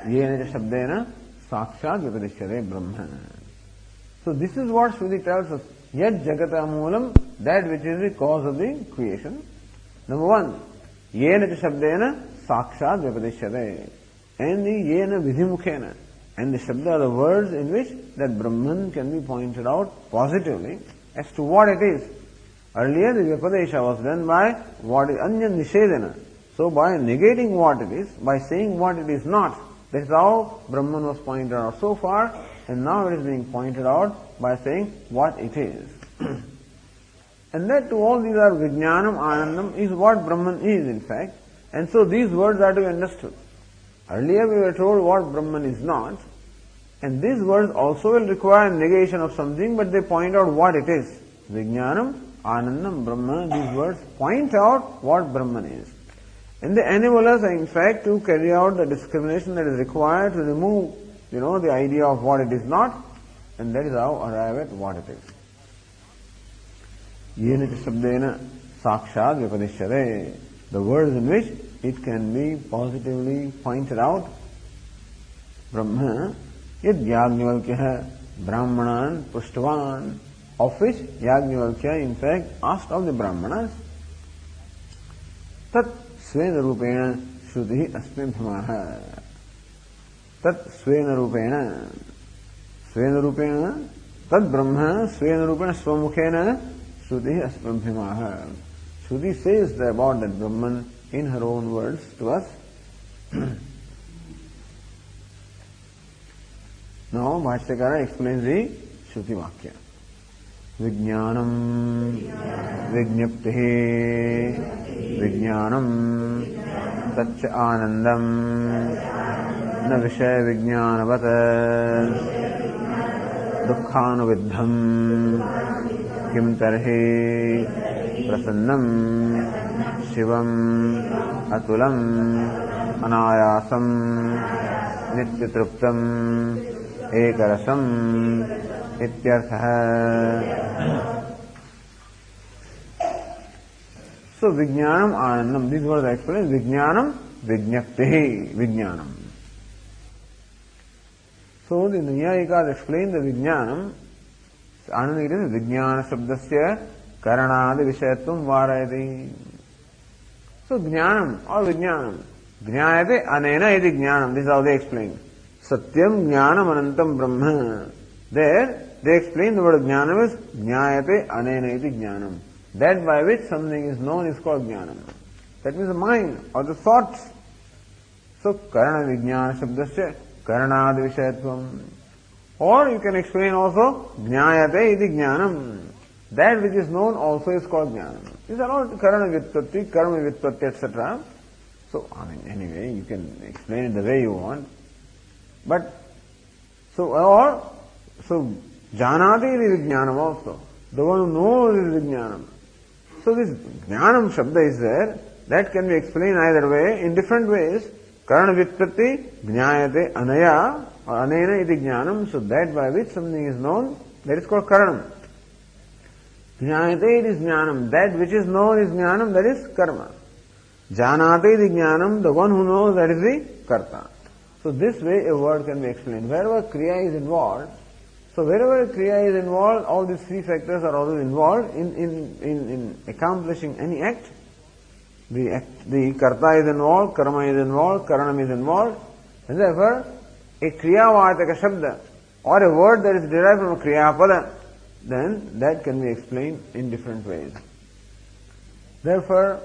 yena shabdena sakshat vipadishyate Brahma. So this is what Shruti tells us. Yat jagata moolam, that which is the cause of the creation. Number one, yena shabdena sakshat vipadishyate. And the yena vidhimukhena. And the shabda are the words in which that Brahman can be pointed out positively as to what it is. Earlier the Vyapadesha was done by what is Anya Nishedana. So by negating what it is, by saying what it is not, that is how Brahman was pointed out so far, and now it is being pointed out by saying what it is. And that to all these are Vijnanam, Anandam is what Brahman is in fact, and so these words are to be understood. Earlier we were told what Brahman is not, and these words also will require negation of something, but they point out what it is. Vijnanam, Anandam, Brahma, these words point out what Brahman is. And they enable us, in fact, to carry out the discrimination that is required to remove, the idea of what it is not, and that is how arrive at what it is. Yena shabdena sakshat vipadishyate. The words in which it can be positively pointed out. Brahma, yad Yajnavalkya Brahmanan Pushtavan, of which Yajnavalkya in fact asked of the Brahmanas. Tat Svena Rupena Shruti Asmi Bhamaha. Tat Svena Rupena. Svena Rupena. Tat Brahma Svena Rupena Swamukhena Shruti Asmi Bhamaha. Shruti says about that Brahman in her own words to us. Now Bhashyakara explains the Shruti Vakya. Vijnanam Vijñaptihi Vijnanam Satcha Anandam Na Vishaya Vijnanavat Dukkhanuvidham Kim Tarhi Prasannam Shivam Atulam Anayasam Nityatruptam Ekarasam Ityartha. So Vijnanam Anandam, these words I explained. Vijnanam Vijñaptihi Vijnanam. So the Nyayikas explain the Vijnanam. Anandam is Vijnana Shabdasya Karanadi Vishayatvam Varayati. So Jnanam or Vijnanam. Jnayate Anena iti Jnanam. This is how they explain. Satyam Jnanam Anantam Brahma. There they explain the word Jnanam is Jnayate Anena iti Jnanam. That by which something is known is called Jnanam. That means the mind or the thoughts. So Karana Vijnana Shabdasya Karanadi Vishayatvam. Or you can explain also Jnayate iti Jnanam. That which is known also is called Jnanam. These are all Karana Vyutpatti, Karma Vyutpatti, etc. So, anyway, you can explain it the way you want. But, so Janati is Vijnanam also. The one who knows is Vijnanam. So this Jnanam Shabda is there. That can be explained either way, in different ways. Karana Vyutpatti, Jnayate Anaya, or Anena iti Jnanam. So that by which something is known, that is called Karanam. Jnayate is Jnanam. That which is known is Jnanam, that is Karma. Janate is Jnanam, the one who knows, that is the Karta. So this way a word can be explained. Wherever Kriya is involved, so wherever Kriya is involved, all these three factors are always involved in accomplishing any act. The Karta is involved, Karma is involved, Karanam is involved, and therefore a Kriyavataka Shabda or a word that is derived from a Kriyapada, then that can be explained in different ways. Therefore,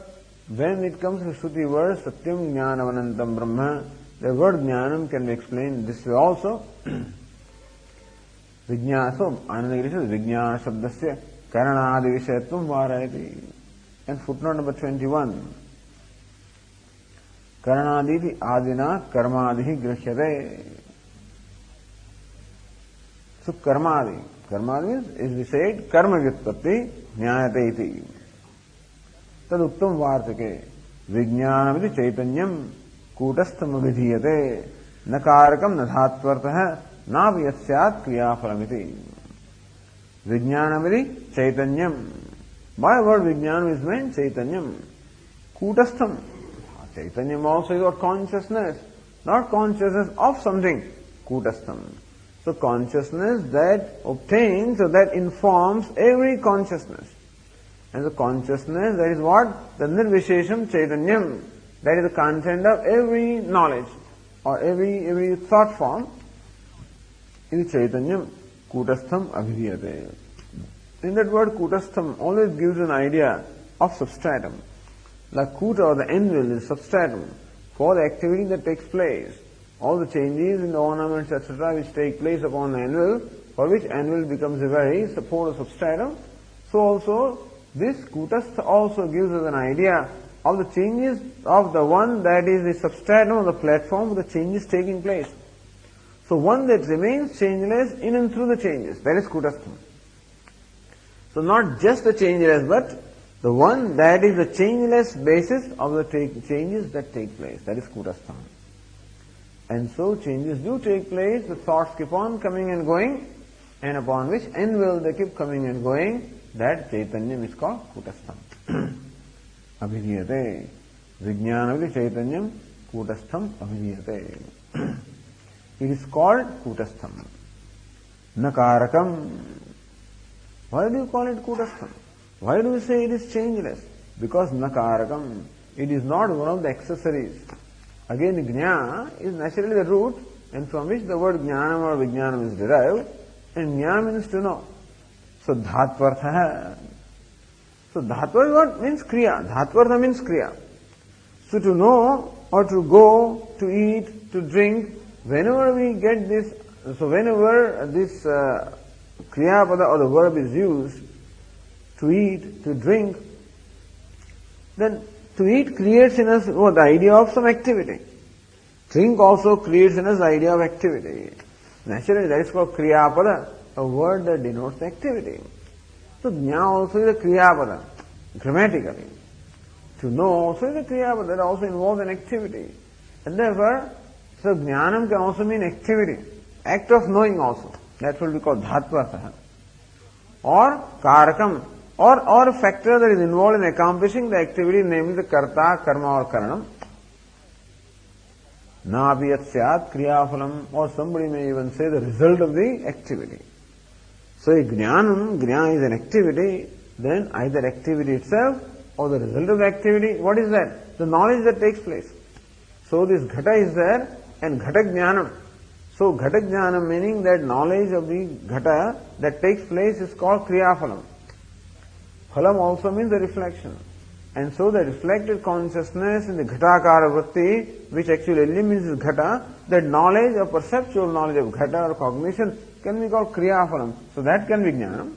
when it comes to Shruti words, Satyam Jnanam Anantam Brahma, the word Jnanam can be explained this way also. Vijnana, so Anandagiri says Vijnana Shabdasya Karanadi Vishayatvam Varayati. And footnote number 21. Karanaditi Adina Karmadihi Grashyate. So Karmadi. Karma means, as we said, Karma Vyutpatti Jnayate iti. Tad Uttam Vartake. Vijnanam iti Chaitanyam Kutastham Vidhiyate Nakarakam Nadhatvartaha Naviyasyat Kriyafalam iti. Vijnanam iti Chaitanyam. By word Vijnanam is meant Chaitanyam. Kutastham. Chaitanyam also is our consciousness. not consciousness of something, kutastham. So consciousness that obtains or that informs every consciousness. And the consciousness, that is what? The nirvishesham chaitanyam. That is the content of every knowledge or every thought form. Is chaitanyam kutastham abhidhyate. In that word kutastham always gives an idea of substratum. The kuta or the anvil is substratum for the activity that takes place. All the changes in the ornaments, etc., which take place upon the anvil, for which anvil becomes a very support of substratum. So also, this kutastha also gives us an idea of the changes of the one that is the substratum of the platform, the changes taking place. So one that remains changeless in and through the changes, that is kutastham. So not just the changeless, but the one that is the changeless basis of the changes that take place, that is kutastham. And so changes do take place, the thoughts keep on coming and going, and upon which anvil they keep coming and going, that chaitanyam is called kutastham. Abhidhyate. Vijnanavati chaitanyam kutastham abhidhyate. It is called kutastham. Nakarakam. Why do you call it kutastham? Why do you say it is changeless? Because nakarakam. It is not one of the accessories. Again, jnana is naturally the root, and from which the word jnanam or vijnanam is derived, and jnana means to know. So dhatvartha. So dhatva what means kriya. Dhatvartha means kriya. So to know or to go, to eat, to drink, whenever we get this, so whenever this kriya pada or the verb is used, to eat, to drink, then to eat creates in us the idea of some activity. Drink also creates in us the idea of activity. Naturally, that is called kriyapada, a word that denotes activity. So jnana also is a kriyapada, grammatically. To know also is a kriyapada, that also involves an activity. And therefore, so jnanam can also mean activity, act of knowing also. That will be called dhatvartha. Or karakam, or a factor that is involved in accomplishing the activity, namely the karta, karma or karanam. Nabiyat syat kriyaphalam, or somebody may even say the result of the activity. So if jnana is an activity, then either activity itself or the result of the activity, what is that? The knowledge that takes place. So this ghata is there, and ghata jnanam. So ghata jnanam meaning that knowledge of the ghata that takes place is called kriyaphalam. Phalam also means the reflection. And so the reflected consciousness in the ghatakara vritti, which actually means ghata, that knowledge or perceptual knowledge of ghata or cognition can be called kriyaphalam. So that can be jnanam.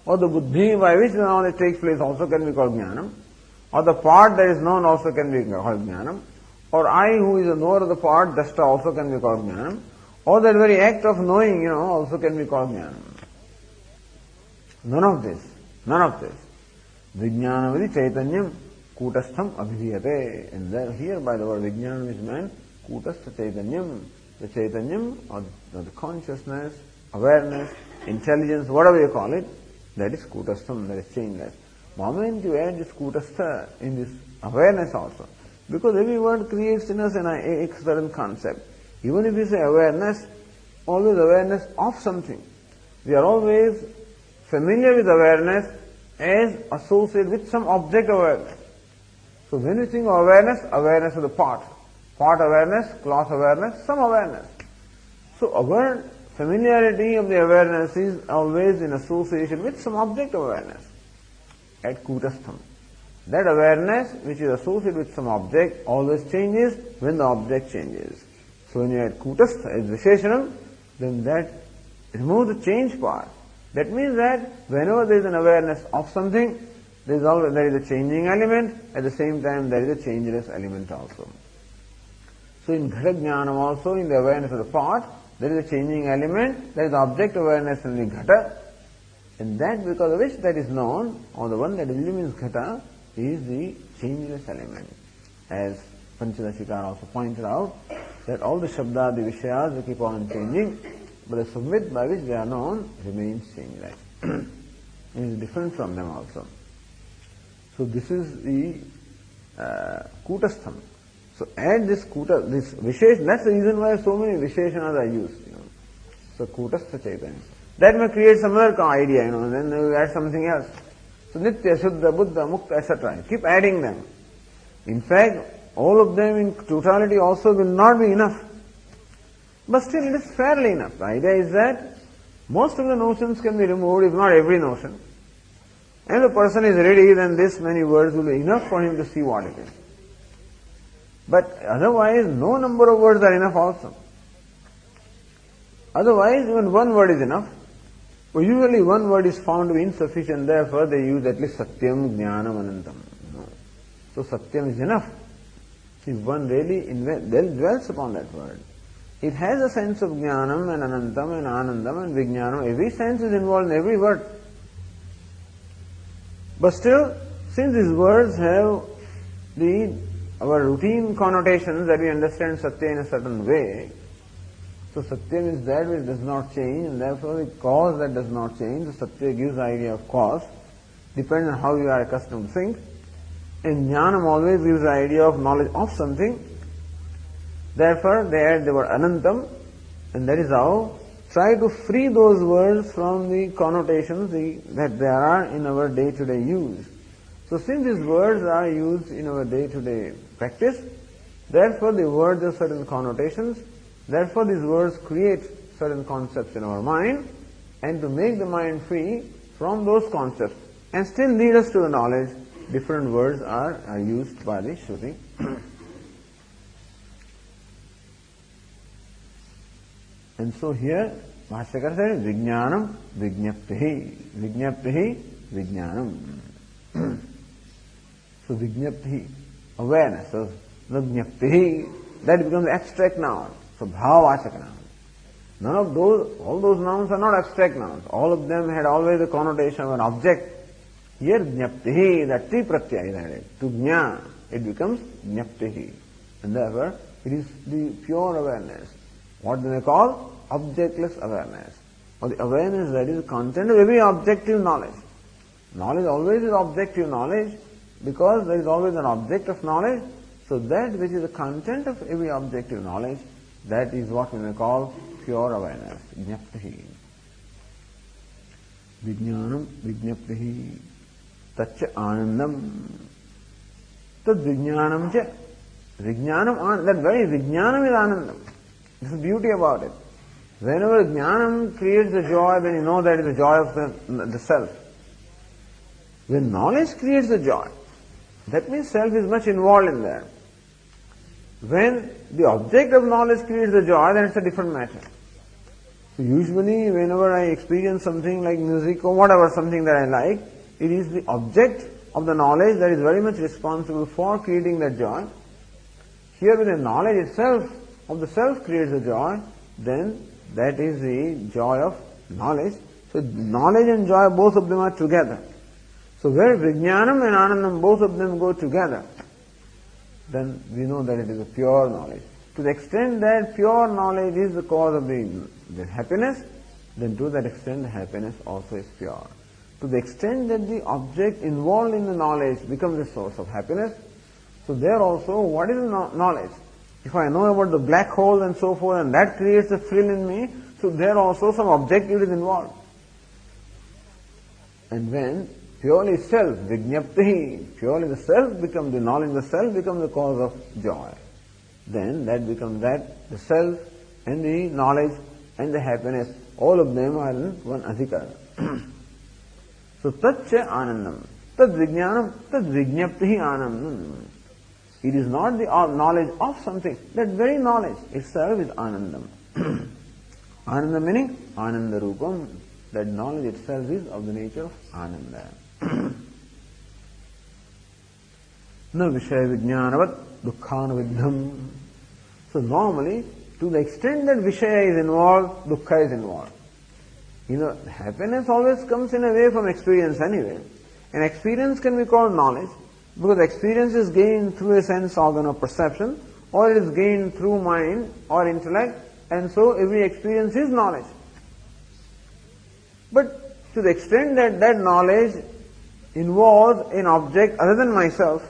Or the buddhi by which the knowledge takes place also can be called jnanam. Or the part that is known also can be called jnanam. Or I who is a knower of the part, drashta, also can be called jnanam. Or that very act of knowing, also can be called jnanam. None of this. Vijnanavadi chaitanyam kutastham abhidhyate. And there, here by the word vijnanam is meant kutastha chaitanyam. The chaitanyam or the consciousness, awareness, intelligence, whatever you call it, that is kutastham, that is changeless. Moment you add this kutastha in this awareness also, because every word creates in us a certain concept. Even if you say awareness, always awareness of something. We are always familiar with awareness as associated with some object awareness. So when we think of awareness, awareness of the part awareness, cloth awareness, some awareness. So our familiarity of the awareness is always in association with some object awareness. At kutastham. That awareness which is associated with some object always changes when the object changes. So when you add kutastha as visheshanam, then that removes the change part. That means that whenever there is an awareness of something, there is a changing element, at the same time there is a changeless element also. So in ghata jnanam also, in the awareness of the part, there is a changing element, there is object awareness in the ghata, and that because of which that is known, or the one that illumines ghata, is the changeless element. As Panchadashikara also pointed out, that all the shabdadi vishayas they keep on changing, but the submit by which they are known remains changeless. It is different from them also. So this is the kutastham. So add this kuta, this vishesh, that's the reason why so many visheshanas are used. So kutastha chaitanya. That may create some other idea, and then you add something else. So nitya, shuddha, buddha, mukta, etc. Keep adding them. In fact, all of them in totality also will not be enough. But still it is fairly enough. The idea is that most of the notions can be removed, if not every notion. And the person is ready, then this many words will be enough for him to see what it is. But otherwise, no number of words are enough also. Otherwise, even one word is enough. But usually one word is found to be insufficient, therefore they use at least satyam, jnanam, anantam. No. So satyam is enough. If one really dwells upon that word, it has a sense of jnanam and anantam and anandam and vijnanam. Every sense is involved in every word. But still, since these words have our routine connotations that we understand satya in a certain way, so satyam is that which does not change, and therefore the cause that does not change. The satya gives the idea of cause, depends on how you are accustomed to think. And jnanam always gives the idea of knowledge of something. Therefore, they add the word anantam, and that is how try to free those words from the connotations that there are in our day-to-day use. So since these words are used in our day-to-day practice, therefore the words have certain connotations, therefore these words create certain concepts in our mind, and to make the mind free from those concepts and still lead us to the knowledge, different words are used by the Shruti. And so here, Bhashyakara said, Vijnanam, Vijñaptihi. Vijñaptihi, Vijnanam. So Vijñaptihi, awareness. So Vijñaptihi, that becomes abstract noun. So Bhavavachaka noun. None of those, all those nouns are not abstract nouns. All of them had always a connotation of an object. Here Jnaptihi, that Ti Pratyaya is added. To Jna, it becomes Jnaptihi. And therefore, it is the pure awareness. What do they call? Objectless awareness. Or the awareness that is the content of every objective knowledge. Knowledge always is objective knowledge because there is always an object of knowledge. So that which is the content of every objective knowledge, that is what we may call pure awareness. Jnaptihi. Vijnanam, Vijnaptihi. Tacha Anandam. Tad Vijnanam cha. Vijnanam, that very Vijnanam is Anandam. This is the beauty about it. Whenever Jnanam creates the joy, then you know that it is the joy of the self. When knowledge creates the joy, that means self is much involved in that. When the object of knowledge creates the joy, then it's a different matter. So usually whenever I experience something like music or whatever, something that I like, it is the object of the knowledge that is very much responsible for creating that joy. Here when the knowledge itself of the self creates the joy, then that is the joy of knowledge. So knowledge and joy, both of them are together. So where Vijnanam and Anandam, both of them go together, then we know that it is a pure knowledge. To the extent that pure knowledge is the cause of the happiness, then to that extent the happiness also is pure. To the extent that the object involved in the knowledge becomes the source of happiness, so there also, what is knowledge? If I know about the black hole and so forth, and that creates a thrill in me, so there also some objective is involved. And when purely self, Vijñaptihi, purely the self becomes, the knowledge of the self becomes the cause of joy, then that becomes that the self and the knowledge and the happiness, all of them are in one adhikara. So tatcha anandam, tad vijnanam, tad vijñaptihi anandam. It is not the knowledge of something, that very knowledge itself is anandam. Anandam meaning ananda rupam, that knowledge itself is of the nature of ananda. Na vishaya vijnanavat dukkhanuvidham. So normally, to the extent that vishaya is involved, dukkha is involved. Happiness always comes in a way from experience anyway. And experience can be called knowledge, because experience is gained through a sense organ of perception, or it is gained through mind or intellect, and so every experience is knowledge. But to the extent that that knowledge involves an object other than myself,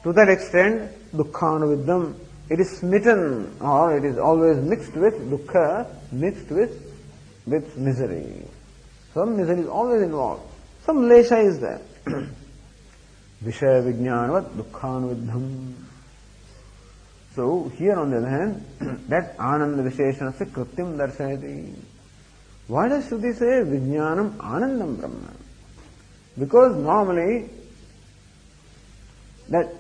to that extent dukkhanuviddham. It is smitten, or it is always mixed with dukkha, mixed with misery. Some misery is always involved. Some lesha is there. Vishaya vijnanavat dukkhanuviddham. So here on the other hand, that ananda visheshanasya krityam darshayati. Why does Shruti say vijnanam anandam brahma? Because normally that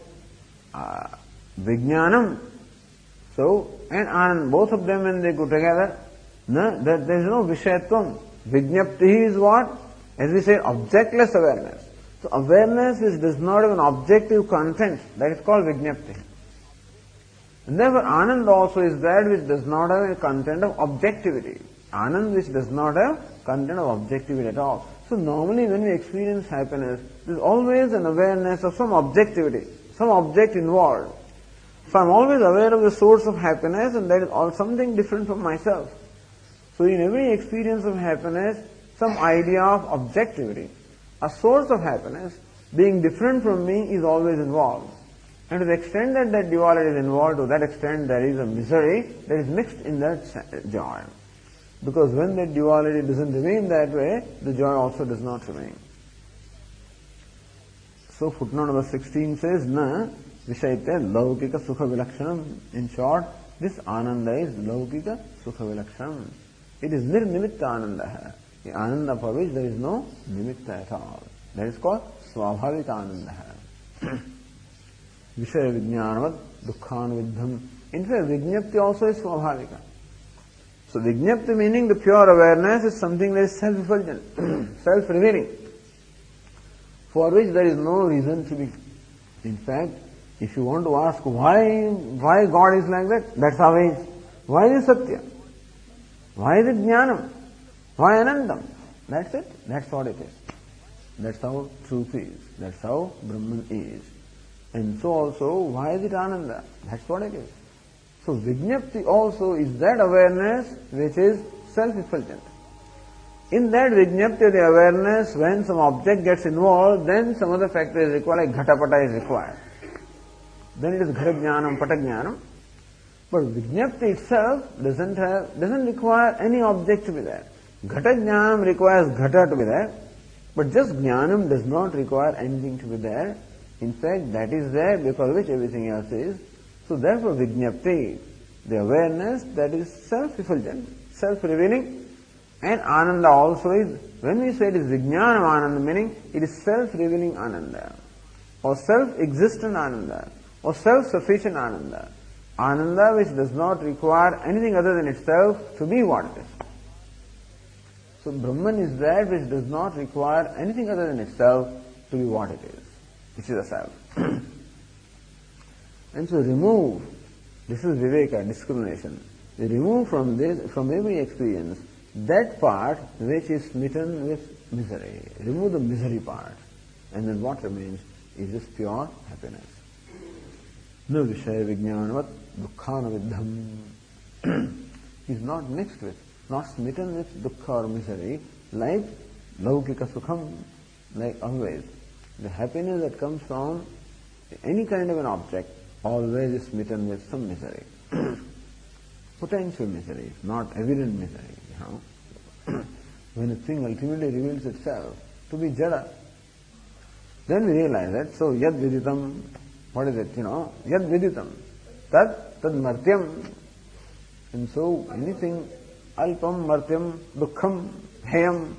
vijnanam, so and anand, both of them when they go together, that there is no vishayatvam. Vijnapti is what? As we say, objectless awareness. So awareness which does not have an objective content, that is called vijnapti. And therefore anand also is that which does not have a content of objectivity. Anand which does not have content of objectivity at all. So normally when we experience happiness, there is always an awareness of some objectivity, some object involved. So I am always aware of the source of happiness, and that is all something different from myself. So in every experience of happiness, some idea of objectivity, a source of happiness being different from me is always involved. And to the extent that that duality is involved, to that extent there is a misery that is mixed in that joy. Because when that duality doesn't remain that way, the joy also does not remain. So footnote number 16 says, Na Vishayate Laukika Sukha Vilakshanam. In short, this Ananda is Laukika Sukha Vilakshanam. It is Nirnimitta Ananda. The Ananda for which there is no Nimitta at all. That is called Swabhavika Ananda. Vishaya Vijnanavat Dukkhanuviddham. In fact, Vijnapti also is Swabhavika. So Vijnapti meaning the pure awareness is something that is self-effulgent, self-revealing, for which there is no reason to be. In fact, if you want to ask why God is like that, that's how he is. Why is it Satya? Why is it Jnanam? Why Anandam? That's it. That's what it is. That's how truth is. That's how Brahman is. And so also, why is it Ananda? That's what it is. So Vijnapti also is that awareness which is self-effulgent. In that Vijnapti, the awareness, when some object gets involved, then some other factor is required, like Ghatapata is required. Then it is Ghatajnanam, Patajnanam. But Vijnapti itself doesn't require any object to be there. Ghatajnanam requires Ghata to be there, but just Jnanam does not require anything to be there. In fact, that is there because of which everything else is. So therefore Vijnapti, the awareness that is self-effulgent, self-revealing, and Ananda also is, when we say it is Vijnanam Ananda, meaning it is self-revealing Ananda, or self-existent Ananda, or self-sufficient Ananda. Ananda which does not require anything other than itself to be what it is. So Brahman is that which does not require anything other than itself to be what it is, which is a self. And so remove, this is Viveka, discrimination. We remove from this, from every experience, that part which is smitten with misery. Remove the misery part. And then what remains is just pure happiness. No Vishaya Vijnanavat Dukkhanuviddham. Is not mixed with, not smitten with dukkha or misery, like Laukika Sukham, like always. The happiness that comes from any kind of an object always is smitten with some misery. Potential misery, not evident misery, When a thing ultimately reveals itself to be jada, then we realize that, so yad viditam, what is it, yad viditam, tad martyam. And so anything alpam, martyam, dukkham, heyam,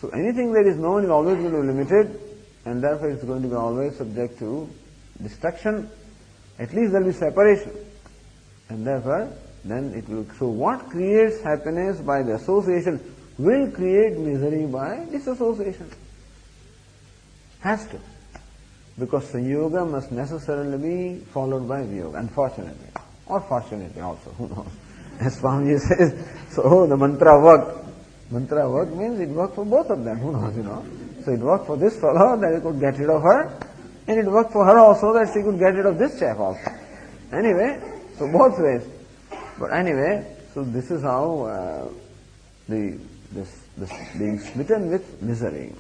so anything that is known is always going to be limited, and therefore it's going to be always subject to destruction. At least there will be separation. And therefore, then it will. So what creates happiness by the association will create misery by disassociation. Has to. Because Sanyoga must necessarily be followed by Viyoga, unfortunately. Or fortunately also, who knows. As Swami says, so the mantra worked. Mantra work means it worked for both of them, who knows, So it worked for this fellow that he could get rid of her, and it worked for her also that she could get rid of this chap also. Anyway, so both ways. But anyway, so this is how this being smitten with misery.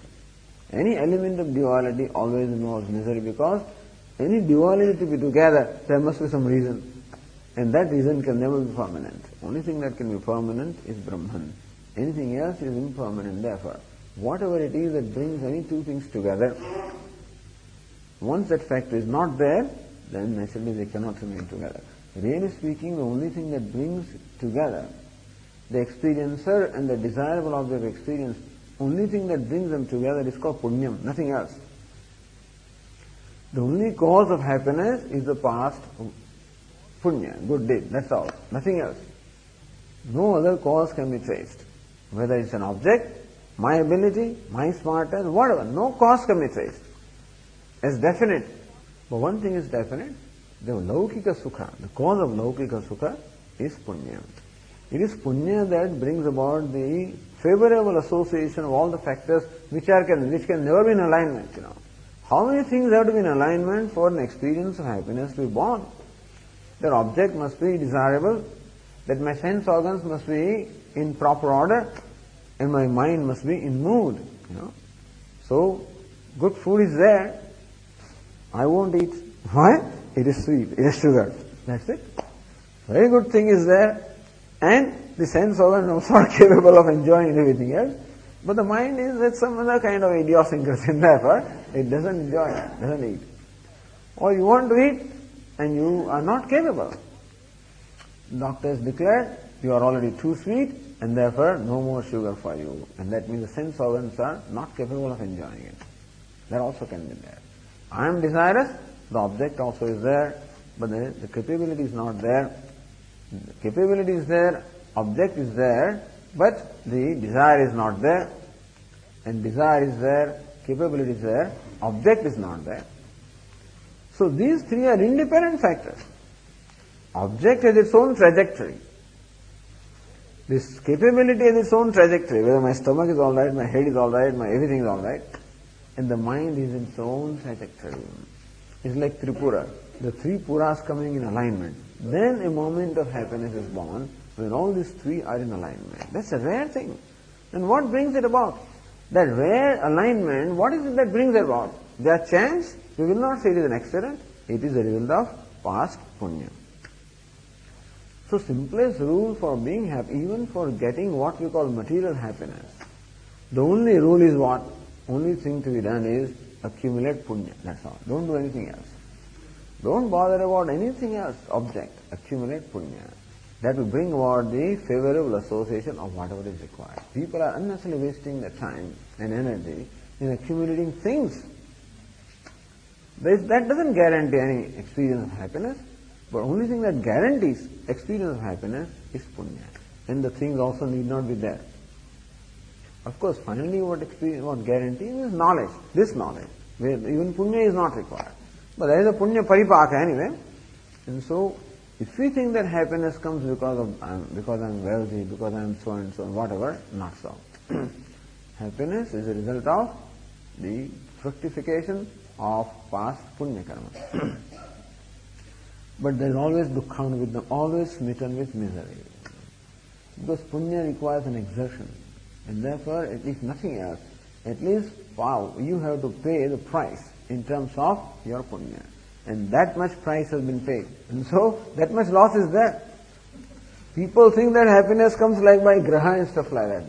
Any element of duality always involves misery because any duality to be together, there must be some reason. And that reason can never be permanent. Only thing that can be permanent is Brahman. Anything else is impermanent. Therefore, whatever it is that brings any two things together, once that factor is not there, then naturally they cannot remain together. Really speaking, the only thing that brings together the experiencer and the desirable object of experience, only thing that brings them together is called punyam, nothing else. The only cause of happiness is the past punya, good deed, that's all, nothing else. No other cause can be traced. Whether it's an object, my ability, my smartness, whatever, no cause can be traced. It's definite. But one thing is definite, the laukika sukha, the cause of laukika sukha is punya. It is punya that brings about the favorable association of all the factors which can never be in alignment, How many things have to be in alignment for an experience of happiness to be born? That object must be desirable, that my sense organs must be in proper order, and my mind must be in mood, So, good food is there, I won't eat. Why? It is sweet, it is sugar. That's it. Very good thing is there, and the sense organs are also not capable of enjoying everything else. But the mind is at some other kind of idiosyncrasy, and therefore it doesn't enjoy it, doesn't eat. Or you want to eat, and you are not capable. Doctors declare you are already too sweet, and therefore no more sugar for you. And that means the sense organs are not capable of enjoying it. That also can be there. I am desirous, the object also is there, but the capability is not there. The capability is there, object is there, but the desire is not there. And desire is there, capability is there, object is not there. So these three are independent factors. Object has its own trajectory. This capability has its own trajectory, whether my stomach is alright, my head is alright, my everything is alright. And the mind is in its own trajectory. It's like Tripura. The three puras coming in alignment. Then a moment of happiness is born when all these three are in alignment. That's a rare thing. And what brings it about? That rare alignment, what is it that brings it about? Their chance? We will not say it is an accident. It is a result of past punya. So simplest rule for being happy, even for getting what we call material happiness, the only rule is what? Only thing to be done is accumulate punya. That's all. Don't do anything else. Don't bother about anything else, object. Accumulate punya. That will bring about the favorable association of whatever is required. People are unnecessarily wasting their time and energy in accumulating things. That doesn't guarantee any experience of happiness, but only thing that guarantees experience of happiness is punya. And the things also need not be there. Of course, finally what guarantees is knowledge, this knowledge, where even punya is not required. But there is a punya paripaka anyway. And so, if we think that happiness comes because I'm wealthy, because I'm so and so, whatever, not so. Happiness is a result of the fructification of past punya karma. But there is always dukkha with them, always smitten with misery. Because punya requires an exertion. And therefore, if nothing else, at least, you have to pay the price in terms of your punya. And that much price has been paid. And so, that much loss is there. People think that happiness comes like by graha and stuff like that.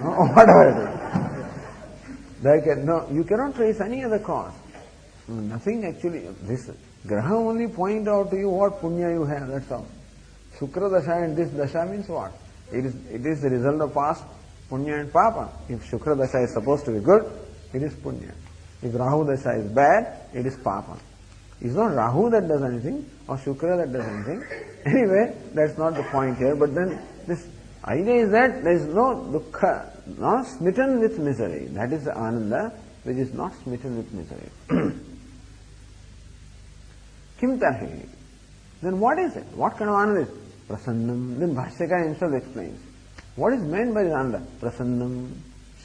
Or whatever it is. You cannot trace any other cause. Nothing actually. This graha only point out to you what punya you have, that's all. Shukra dasha and this dasha means what? It is the result of past punya and papa. If Shukra dasha is supposed to be good, it is punya. If Rahu dasha is bad, it is papa. It's not Rahu that does anything, or Shukra that does anything. Anyway, that's not the point here, but then this idea is that there is no dukkha, not smitten with misery. That is the ananda, which is not smitten with misery. Kim tarhi? Then what is it? What kind of ananda is it? Prasannam. Then Bhashyakara himself explains. What is meant by this ananda? Prasannam,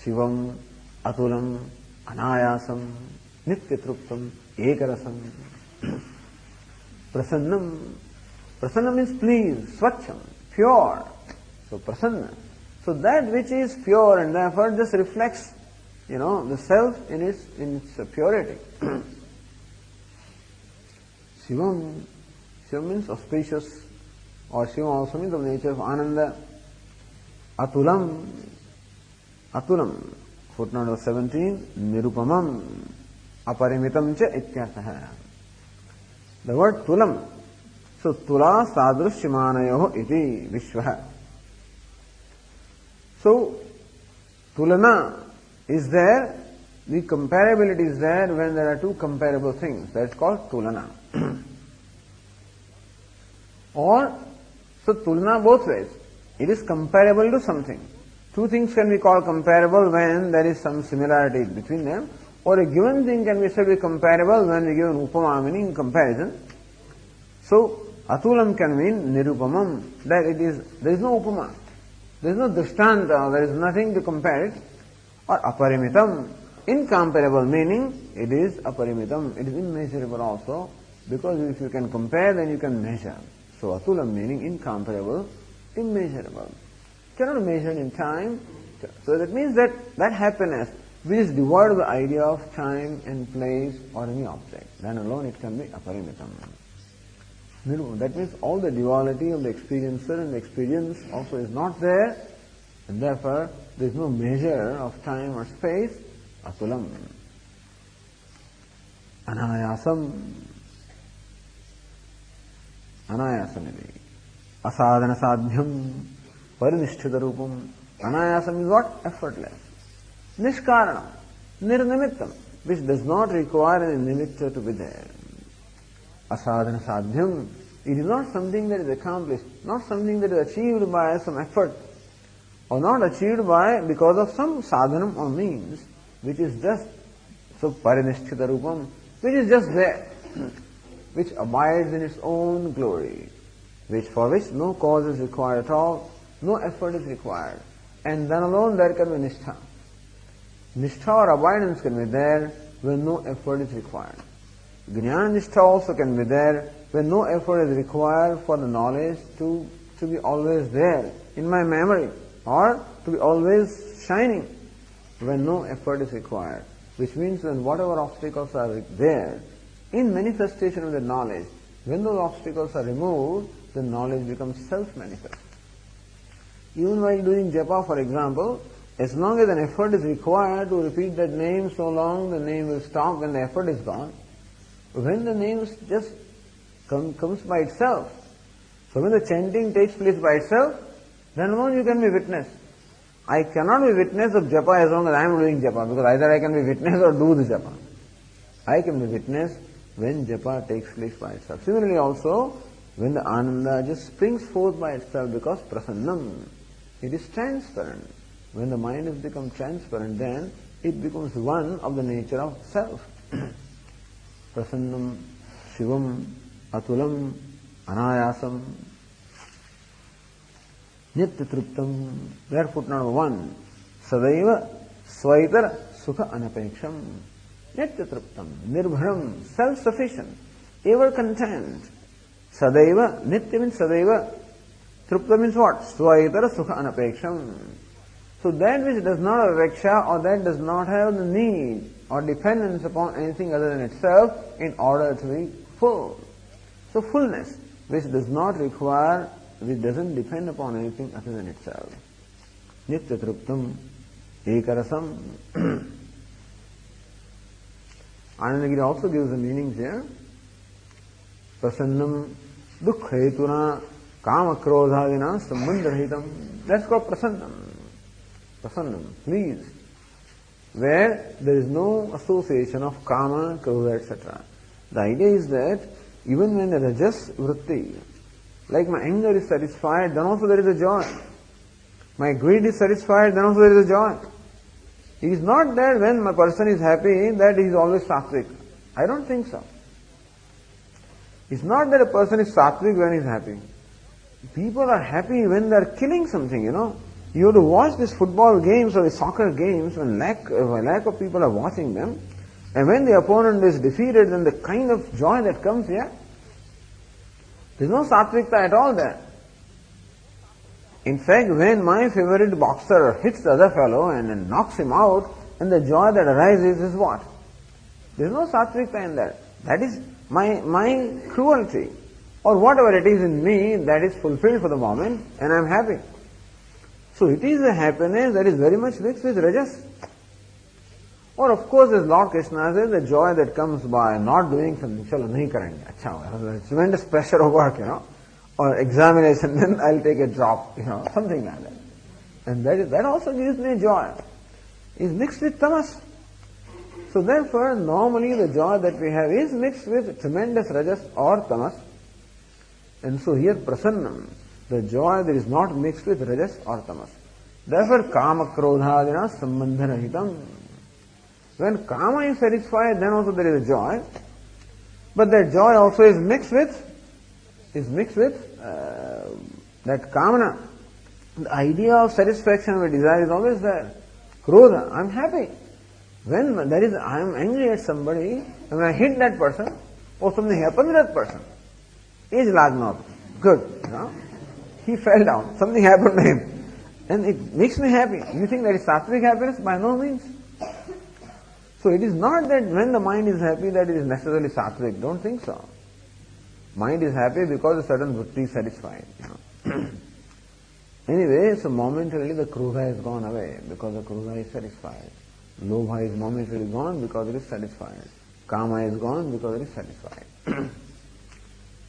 Shivam, Atulam, Anayasam, Nityatruptam, Ekarasam. Prasannam. Prasanna means pleased, swacham, pure. So prasanna. So that which is pure and therefore just reflects, the self in its purity. Shivam. Shivam means auspicious, or Shivam also means of the nature of Ananda. Atulam. Atulam. Footnote number 17. Nirupamam. Aparimitam cha ityartha. The word tulam. So, tula sadrushimanayoho iti vishvaha. So, tulana is there, the comparability is there when there are two comparable things. That's called tulana. Or, so tulana both ways. It is comparable to something. Two things can be called comparable when there is some similarity between them, or a given thing can be said to be comparable when we give an upama, meaning comparison. So, atulam can mean nirupamam, that it is, there is no upama, there is no drishtanta, there is nothing to compare it. Or aparimitam, incomparable, meaning it is aparimitam, it is immeasurable also, because if you can compare, then you can measure. So atulam meaning incomparable, immeasurable. Cannot measure in time. So that means that that happiness which is devoid of the idea of time and place or any object, then alone it can be aparimitam. That means all the duality of the experiencer and the experience also is not there, and therefore there is no measure of time or space. Atulam. Anayasam. Anayasamidi. Asadhana sadhyam. Parinishthita rupam. Anayasam is what? Effortless. Nishkaranam. Nirnimittam. Which does not require any nimitta to be there. Asadhana sadhyam. It is not something that is accomplished, not something that is achieved by some effort, or not achieved by because of some sadhanam or means, which is just so parinishthita rupam, which is just there, which abides in its own glory, which for which no cause is required at all, no effort is required, and then alone there can be nishtha. Nishtha or abidance can be there when no effort is required. Jnana nishtha also can be there when no effort is required for the knowledge to be always there in my memory, or to be always shining when no effort is required. Which means when whatever obstacles are there in manifestation of the knowledge, when those obstacles are removed, the knowledge becomes self-manifest. Even while doing japa, for example, as long as an effort is required to repeat that name, so long the name will stop when the effort is gone. When the name just comes by itself, so when the chanting takes place by itself, then alone you can be witness. I cannot be witness of japa as long as I am doing japa, because either I can be witness or do the japa. I can be witness when japa takes place by itself. Similarly also, when the ananda just springs forth by itself, because prasannam, it is transparent. When the mind has become transparent, then it becomes one of the nature of self. Prasannam, Shivam, Atulam, Anayasam, Nityatruptam. There footnote number 1. Sadaiva Swaitara Sukha Anapeksham. Nityatruptam. Nirbharam. Self-sufficient. Ever content. Sadaiva. Nitya means Sadaiva. Trupta means what? Swaitara Sukha Anapeksham. So that which does not have apeksha, or that does not have the need or dependence upon anything other than itself in order to be full. So fullness, which does not require, which doesn't depend upon anything other than itself. Nitya truptam ekarasam. Anandagiri also gives the meanings here. Prasannam dukkhetuna kama krodhadina sambandhahitam. That's called prasannam. Prasannam, pleased, where there is no association of kama, krodha, etc. The idea is that even when there is just vritti, like my anger is satisfied, then also there is a joy. My greed is satisfied, then also there is a joy. It is not that when my person is happy, that he is always sattvic. I don't think so. It's not that a person is sattvic when he is happy. People are happy when they are killing something, you know. You have to watch these football games or the soccer games when lack of people are watching them. And when the opponent is defeated, then the kind of joy that comes here, there is no sattvikta at all there. In fact, when my favorite boxer hits the other fellow and knocks him out, and the joy that arises is what? There is no sattvikta in that. That is my cruelty, or whatever it is in me that is fulfilled for the moment, and I am happy. So it is a happiness that is very much mixed with rajas. Or of course, as Lord Krishna says, the joy that comes by not doing something, chalo nahi karenge, acha, tremendous pressure of work, or examination, then I'll take a drop, something like that. And that also gives me joy. Is mixed with tamas. So therefore, normally the joy that we have is mixed with tremendous rajas or tamas. And so here prasannam, the joy that is not mixed with rajas or tamas. Therefore, kama krodhadina sambandha rahitam. When kama is satisfied, then also there is a joy. But that joy also is mixed with that kamana. The idea of satisfaction or desire is always there. Krodha, I am happy. When I am angry at somebody, and when I hit that person, or something happened to that person, is lagnot. Good. He fell down. Something happened to him. And it makes me happy. You think that is sattvic happiness? By no means. So it is not that when the mind is happy that it is necessarily sattvic. Don't think so. Mind is happy because a certain vritti is satisfied. Anyway, so momentarily the krodha has gone away because the krodha is satisfied. Lobha is momentarily gone because it is satisfied. Kama is gone because it is satisfied.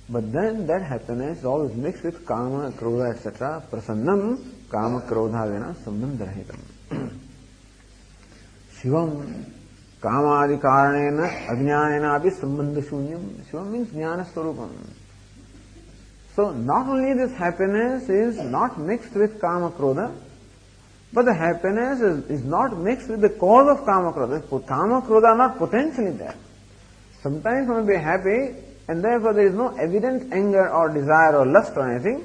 But then that happiness is always mixed with kama, krodha, etc. Prasannam, kama, krodha, vena, sambandharahitam. Shivam, kama adi karanena, ajnanena api sambandha shunyam. Shivam means jnana swarupam. So not only this happiness is not mixed with kama, krodha, but the happiness is not mixed with the cause of kama, krodha. Kama, krodha are not potentially there. Sometimes one will be happy, and therefore there is no evident anger or desire or lust or anything,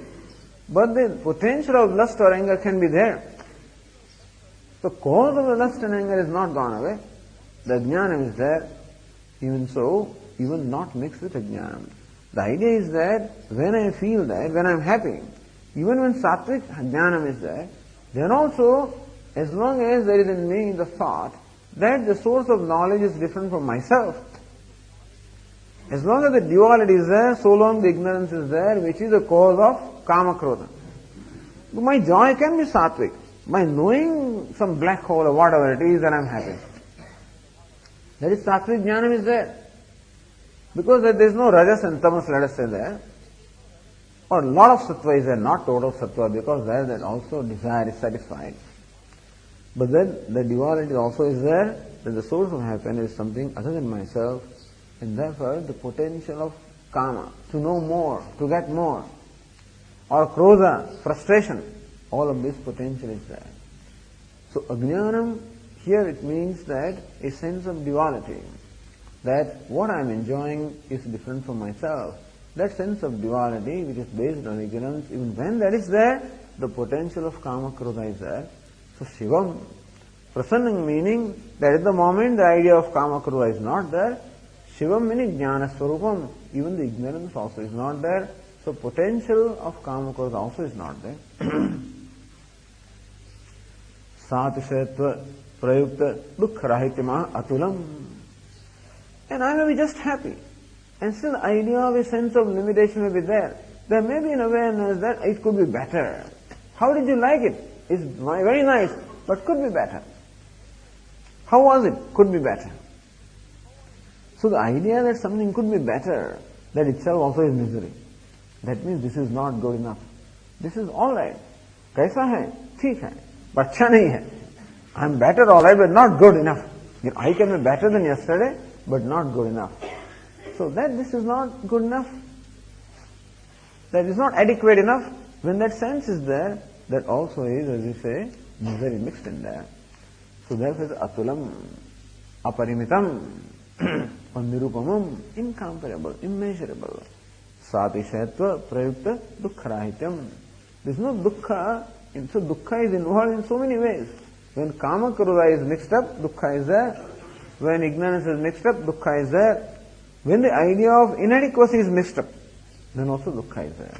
but the potential of lust or anger can be there. The cause of the lust and anger is not gone away. The jnanam is there, even so, even not mixed with ajnanam. The idea is that when I feel that, when I am happy, even when sattvic jnanam is there, then also, as long as there is in me the thought that the source of knowledge is different from myself, as long as the duality is there, so long the ignorance is there, which is the cause of kama, krodha. My joy can be sattvic. By knowing some black hole or whatever it is, then I am happy. That is sattvic jnanam is there. Because there is no rajas and tamas, let us say there. Or a lot of sattva is there, not total sattva, because there that also desire is satisfied. But then the duality also is there, that the source of happiness is something other than myself, and therefore the potential of kama, to know more, to get more, or krodha, frustration, all of this potential is there. So ajnanam, here it means that a sense of duality, that what I am enjoying is different from myself. That sense of duality, which is based on ignorance, even when that is there, the potential of kama, krodha is there. So shivam, prasannam meaning that at the moment the idea of kama, krodha is not there. Shivam meaning jnana swarupam, even the ignorance also is not there. So potential of kama, krodha also is not there. Satishayatva prayukta dukkha atulam. And I may be just happy. And still the idea of a sense of limitation may be there. There may be an awareness that it could be better. How did you like it? It's very nice, but could be better. How was it? Could be better. So the idea that something could be better, that itself also is misery. That means this is not good enough. This is alright. Kaisa hai? Theek hai. But अच्छा nahi hai. I'm better alright, but not good enough. I can be better than yesterday, but not good enough. So that this is not good enough. That is not adequate enough. When that sense is there, that also is, as you say, misery mixed in there. So therefore it's atulam, aparimitam, or nirupamam, incomparable, immeasurable. Satishayatva prayukta dukkharahityam. There is no dukkha, so dukkha is involved in so many ways. When kama, krodha is mixed up, dukkha is there. When ignorance is mixed up, dukkha is there. When the idea of inadequacy is mixed up, then also dukkha is there.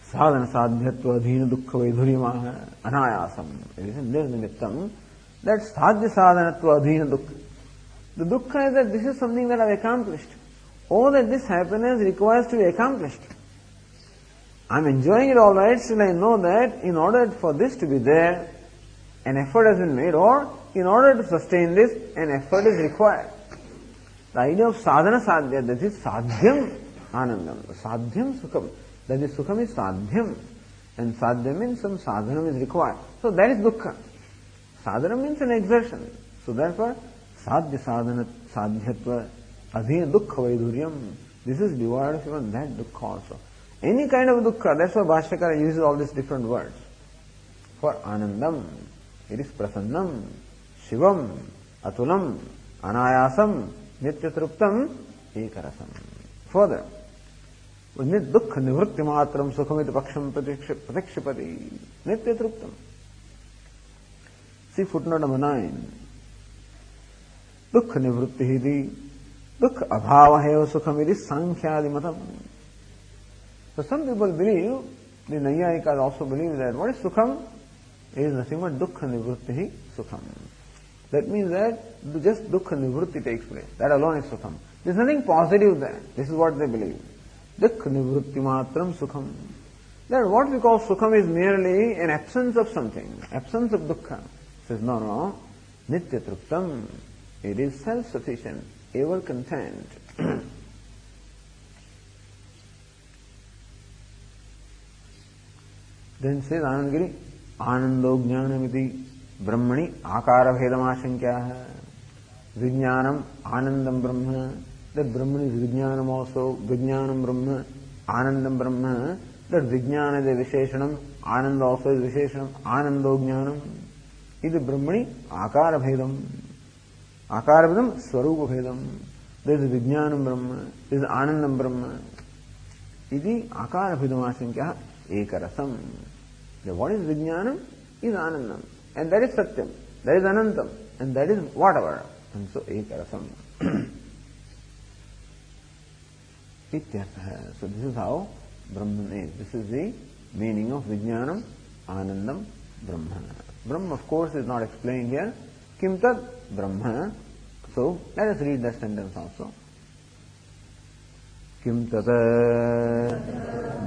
Sadhana sadhyatva adhina dukkha vaidhuryamaha anayasam. It is in this nimittam that sadhya sadhanatva adhina dukkha. The dukkha is that this is something that I've accomplished, or that this happiness requires to be accomplished. I'm enjoying it all right, still I know that in order for this to be there, an effort has been made, or in order to sustain this, an effort is required. The idea of sadhana sadhya, that is sadhyam anandam, sadhyam sukham, that is sukham is sadhyam, and sadhya means some sadhanam is required. So that is dukkha. Sadhana means an exertion. So therefore, sadhya sadhana sadhyatva adhina dukkha vaidhuryam. This is divided from that dukkha also. Any kind of dukkha, that's why Bhashyakara uses all these different words. For anandam, it is prasannam, shivam, atulam, anayasam, nityatruptam, ekarasam. Further, nit dukkha nivritti matram sukhamiti paksham pratikshipati, nityatruptam. See footnote number 9. Dukkha nivritti hidi, dukkha abhava sukhamiti sankhyadi matam. So some people believe, the Naiyayikas also believe that what is sukham? It is nothing but dukkha nivritti sukham. That means that just dukkha nivritti takes place. That alone is sukham. There is nothing positive there. This is what they believe. Dukkha nivritti matram sukham. That what we call sukham is merely an absence of something, absence of dukkha. Says no, nitya truptam. It is self-sufficient, ever content. Then says Anandagiri, Anando Jnanamiti Brahmani āṅkarabhāṣya. Vijnanam Anandam Brahma. That Brahman is Vijnanam also, Vijnanam Brahma, Anandam Brahma. That Vijnana is a Visheshanam, Ananda also is Visheshanam, Anando Jnanam. It is Brahmani āṅkarabhedam. āṅkarabhedam Swarupa Bhedam. There is Vijnanam Brahma, there is Anandam Brahma. It is āṅkarabhedam ekarasam. What is Vijnanam? Is Anandam. And that is Satyam. That is Anantam. And that is whatever. And so ekarasam. So this is how Brahman is. This is the meaning of Vijnanam, Anandam, Brahma. Brahma, of course, is not explained here. Kim tad Brahma. So let us read that sentence also. Kim tad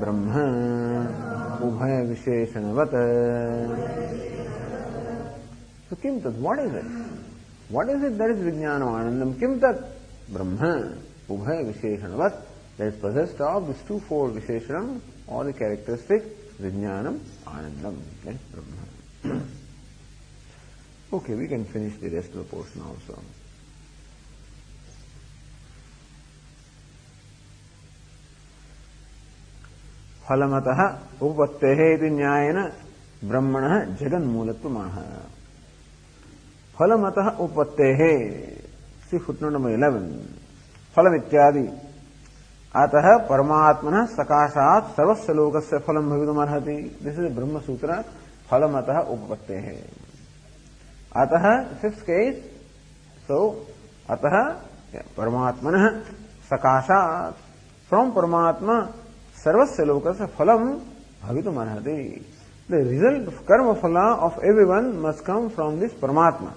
Brahma Ubhaya Visheshanavat. So Kim tad, what is it? What is it that is Vijnanam Anandam? Kim tad Brahma Ubhaya Visheshanavat. That is possessed of this twofold Visheshanam, or the characteristic Vijnanam Anandam. That is Brahma. Okay, we can finish the rest of the portion also. Phalamataha upattehe iti nyayena brahmanaha jaganmoolatvamaha. Phalamataha upattehe. See footnote number 11. Phalamityadi. Atah paramatmana sakashat sarvasya lokasya phalam bhavitum arhati. This is a Brahma Sutra. Phalamataha upattehe. Atah, fifth case. So, atah paramatmana sakashat. From Paramatma sarvasya lokasya phalam bhavitum arhati. The result of karma phala of everyone must come from this Paramatma.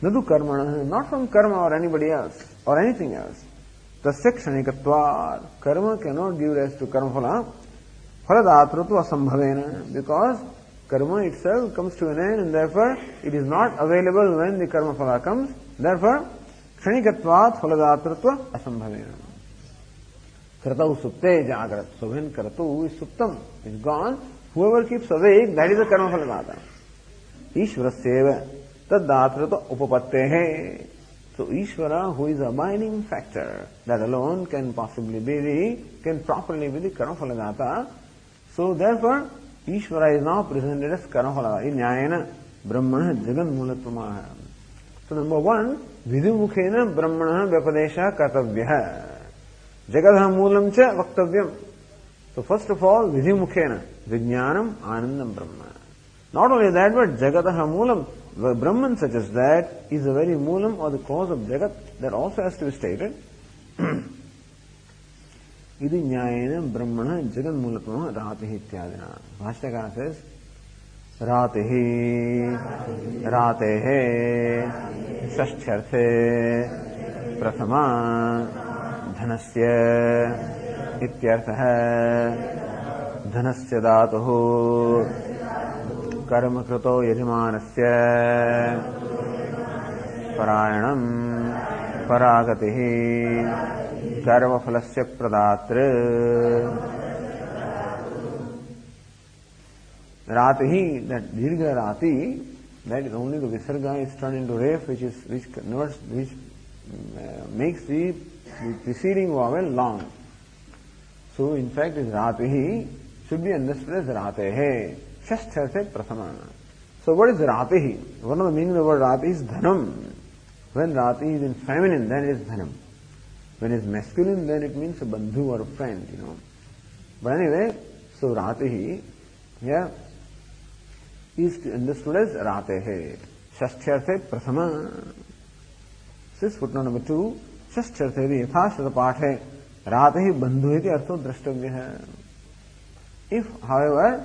Nadu karma, not from karma or anybody else or anything else. Tasya kshanikatvat. Karma cannot give rise to karma phala. Phaladātratva asambhavena. Because karma itself comes to an end and therefore it is not available when the karma phala comes. Therefore, kshanikatvat phaladātratva asambhavena. Kratau supte jagrat. So when kratu is suptam, is gone, whoever keeps awake, that is the karma phaladāta. Ishvarasyeva tadātrata upapattehe. So Ishvara, who is a abiding factor, that alone can possibly be can properly be the karma phaladāta. So therefore, Ishvara is now presented as karma phaladāta. Nyayena brahmana jaganmoolatvamaha. So number one, vidimukhena brahmana vyapadesha kartavyah. Jagadha moolam cha vaktavyam. So first of all, vidimukhena, vijnanam, anandam brahma. Not only that, but jagataha moolam. Brahman such as that is the very moolam or the cause of jagat. That also has to be stated. Idi nyayena brahmana jagan moolatmana rātihi ityādina. Bhashyakara says, Ratihi, Ratehe, Shashtyarthe, Prathama, Dhanasya, Ityarthaha, Dhanasya Dhatuhu, Karma Krato Yajamanasya, Parayanam, Paragatihi, Karma Phalasya Pradatra, Ratihi, that Dirgha Rati, that is only the Visarga is turned into Ref, which makes the preceding vowel long. So, in fact, this Ratihi should be understood as Ratehe, Shastharte Prathama. So, what is Ratihi? One of the meaning of the word Rati is Dhanam. When Rati is in feminine, then it is Dhanam. When it is masculine, then it means a bandhu or a friend, But anyway, so Ratihi, yeah, is understood as Ratehe. Shashthyarthe Prathama. This is footnote number 2. Shashthyarthe yathashrata pathe Ratehi bandhu iti artho drashtavya. If, however,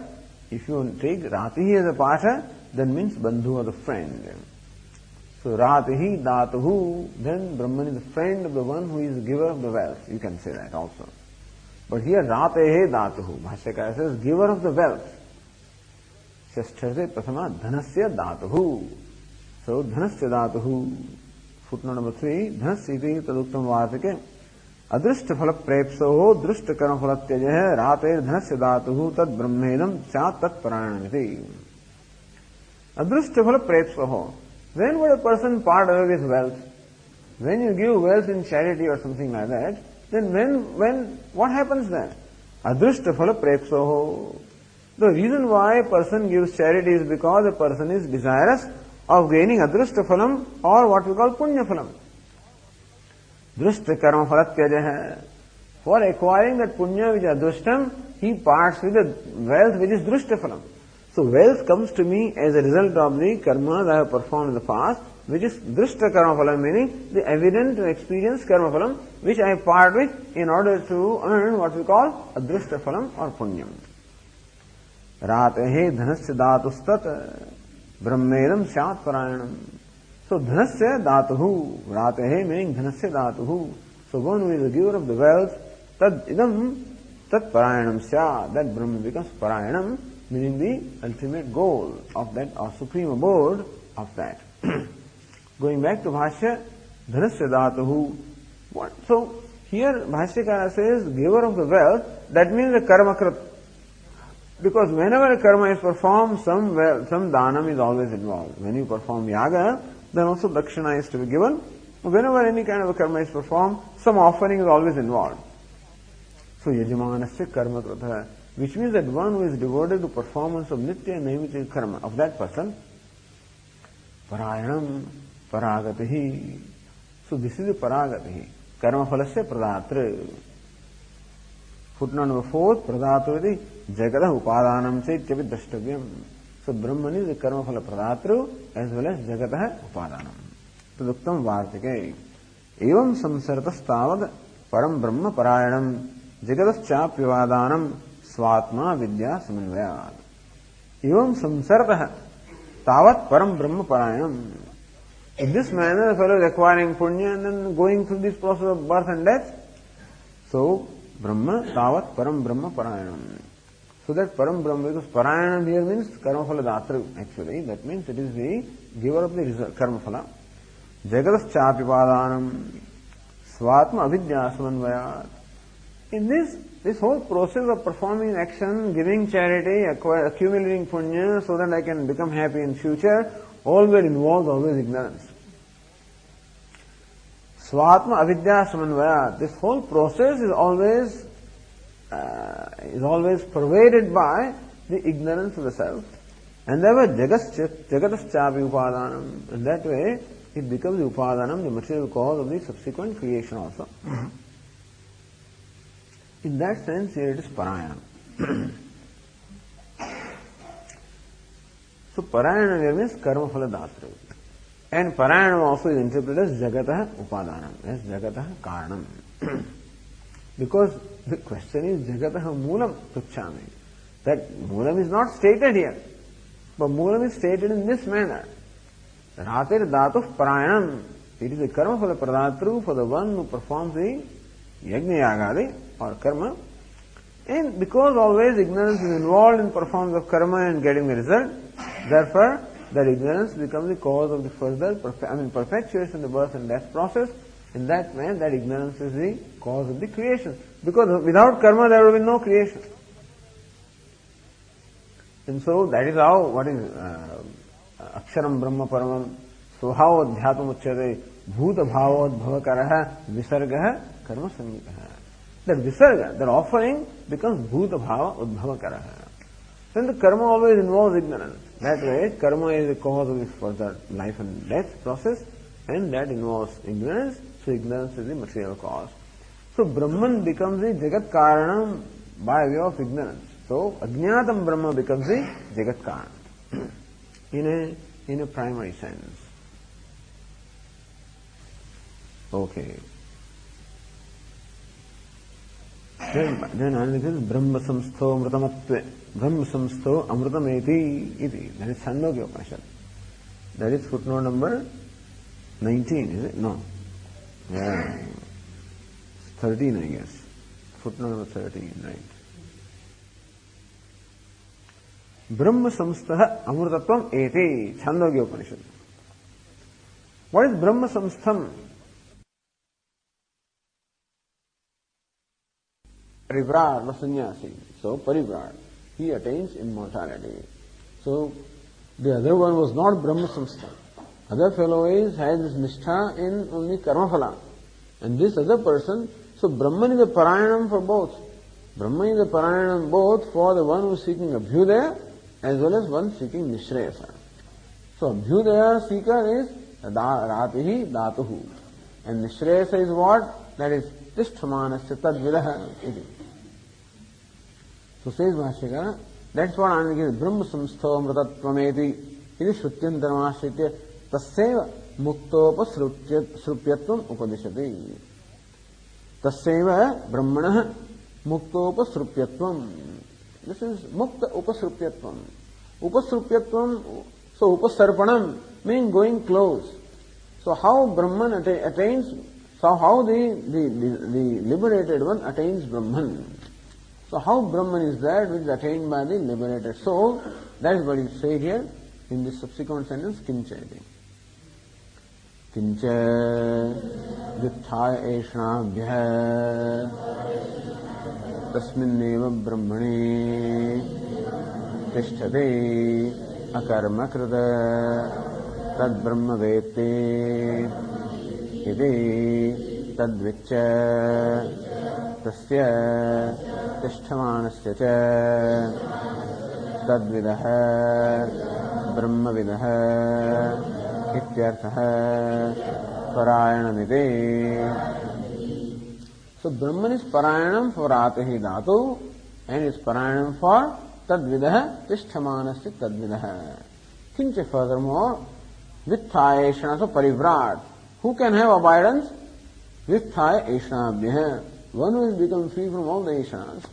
if you take Ratihi as a patha, then means bandhu or the friend. So Ratihi Dhatuhu, then Brahman is the friend of the one who is the giver of the wealth. You can say that also. But here Ratehe Dhatuhu, Bhashyakara says giver of the wealth. Shashtharthe Prathama Dhanasya Dhatuhu. So Dhanasya Dhatuhu, footnote number 3, Dhanasya iti taduktam vartike Adrishta phala prepsoho drishta karma phalatyajahe Rateir Dhanasya Dhatuhu tad brahmedam syat tat parayanamiti. Adrishta phala prepsoho. When would a person part away with wealth? When you give wealth in charity or something like that, then what happens then? Adrishta phala prepsoho. The reason why a person gives charity is because a person is desirous of gaining adrishta phalam or what we call punya phalam. Drishta karma phalatyajaha. For acquiring that punya which is adrishtam, he parts with the wealth which is drishta phalam. So wealth comes to me as a result of the karmas I have performed in the past, which is drishta karma phalam, meaning the evident and experienced karma phalam, which I part with in order to earn what we call adrishta phalam or punyam. Ratehe dhanasya dhatustat brahmedam syat parayanam. So dhanasya dhatuhu, ratehe meaning dhanasya dhatuhu. So one who is the giver of the wealth, tad idam tat parayanam syat, that Brahman becomes parayanam, meaning the ultimate goal of that or supreme abode of that. Going back to Bhashya, dhanasya dhatuhu. So here Bhashyakara says giver of the wealth, that means the karma krit. Because whenever a karma is performed, some dhanam is always involved. When you perform yaga, then also dakshina is to be given. Whenever any kind of a karma is performed, some offering is always involved. So yajamanasya karma kritha, which means that one who is devoted to performance of nitya and naimitya karma of that person, parayanam paragatihi. So this is the paragatihi. Karma phalasya pradatra. Footnote number 4, pradatra iti jagata upadanam chaityapi drashtavyam. So Brahman is the karma phala pradatru as well as jagata upadanam. Taduktam vartike. Evam samsaratas tavad param brahma parayanam jagatas chapyavadanam swatma vidya samanvayad. Evam samsaratas tavat param brahma parayanam. In this manner, the fellow is acquiring punya and then going through this process of birth and death. So Brahma tavat param brahma parayanam. So that param brahma, because parayanam here means karma phala datru actually. That means it is the giver of the result, karma phala. Jagatas chapipadanam swatma avidya samanvayat. In this whole process of performing action, giving charity, accumulating punya so that I can become happy in future, all were involved always ignorance. Swatma avidya samanvayat. This whole process is always pervaded by the ignorance of the self. And therefore jagatas chapi upadanam. And that way it becomes the upadanam, the material cause of the subsequent creation also. In that sense, here it is parayanam. So parayanam here means karma phala datru. And parayanam also is interpreted as jagatah upadanam, as jagatah karanam. Because the question is jagatah moolam tuchchami. That moolam is not stated here. But Moolam is stated in this manner. Ratir Dhatuh Parayanam. It is a karma for the Pradatru, for the one who performs the Yajna Yagadi or karma. And because always ignorance is involved in performance of karma and getting the result, therefore that ignorance becomes the cause of the further perpetuation of the birth and death process. In that way, that ignorance is the cause of the creation. Because without karma there will be no creation. And so that is how, what is Aksharam Brahma Paramam, Svabhava Adhyatam Uchyate, Bhuta Bhava Adbhavakaraha, Visargaha, Karma Samyitaha. That Visarga, that offering becomes Bhuta Bhava Adbhavakaraha. Then the karma always involves ignorance. That way, karma is the cause of the further life and death process, and that involves ignorance, so ignorance is the material cause. So Brahman becomes the Jagat Karanam by way of ignorance. So Ajñātam Brahma becomes the Jagat Karanam in a primary sense. Okay. Then another is Brahma Samstho Mritamatve. Brahma Samstho Amritameti iti. That is Chandogya Upanishad. That is footnote number 19, is it? No. Yeah. 13, I guess. Footnote number 13, right. Brahma Samstha Amritatvam eti. Chandogya Upanishad. What is Brahma Samstham? Parivrad or sannyasi. So Parivrad, he attains immortality. So the other one was not Brahma Samstha. Other fellow has this nishtha in only karma phala. And this other person, so Brahman is a parayanam for both. Brahman is a parayanam both for the one who is seeking abhyudaya as well as one seeking nishreyasa. So abhyudaya seeker is ratihi dhatuhu. And nishreyasa is what? That is tishthamanasya tadvidaha iti. So says Bhashyakara, that's what I mean, Brahma Samstho Mritattvameti iti Shrutyantaramashritya Tasseva Muktopa Srupyatvam Upadishati. Tasseva Brahmana Muktopa Srupyatvam. This is Mukta Upasrupyatvam. Upasrupyatvam, so Upasarpanam means going close. So how Brahman attains, so how the liberated one attains Brahman. So how Brahman is that which is attained by the liberated soul? That is what you say here in this subsequent sentence, Kincha. Kincha Vitthaya Eshnabhya Tasminneva Brahmani Tishtade Akarmakrita Tad Brahma Vete Iti Tadvicha Tasya Tishthamanasya cha Tadvidaha Brahmavidaha Ityarthaha Parayanamite. So Brahman is Parayanam for Ratihi Dhatu and is Parayanam for Tadvidaha Tishthamanasya Tadvidaha. Kincha furthermore, Vitthaya Eshana, so Parivrad. Who can have abidance? Vitthaya Eshanabhya. One who has become free from all the Eshanas.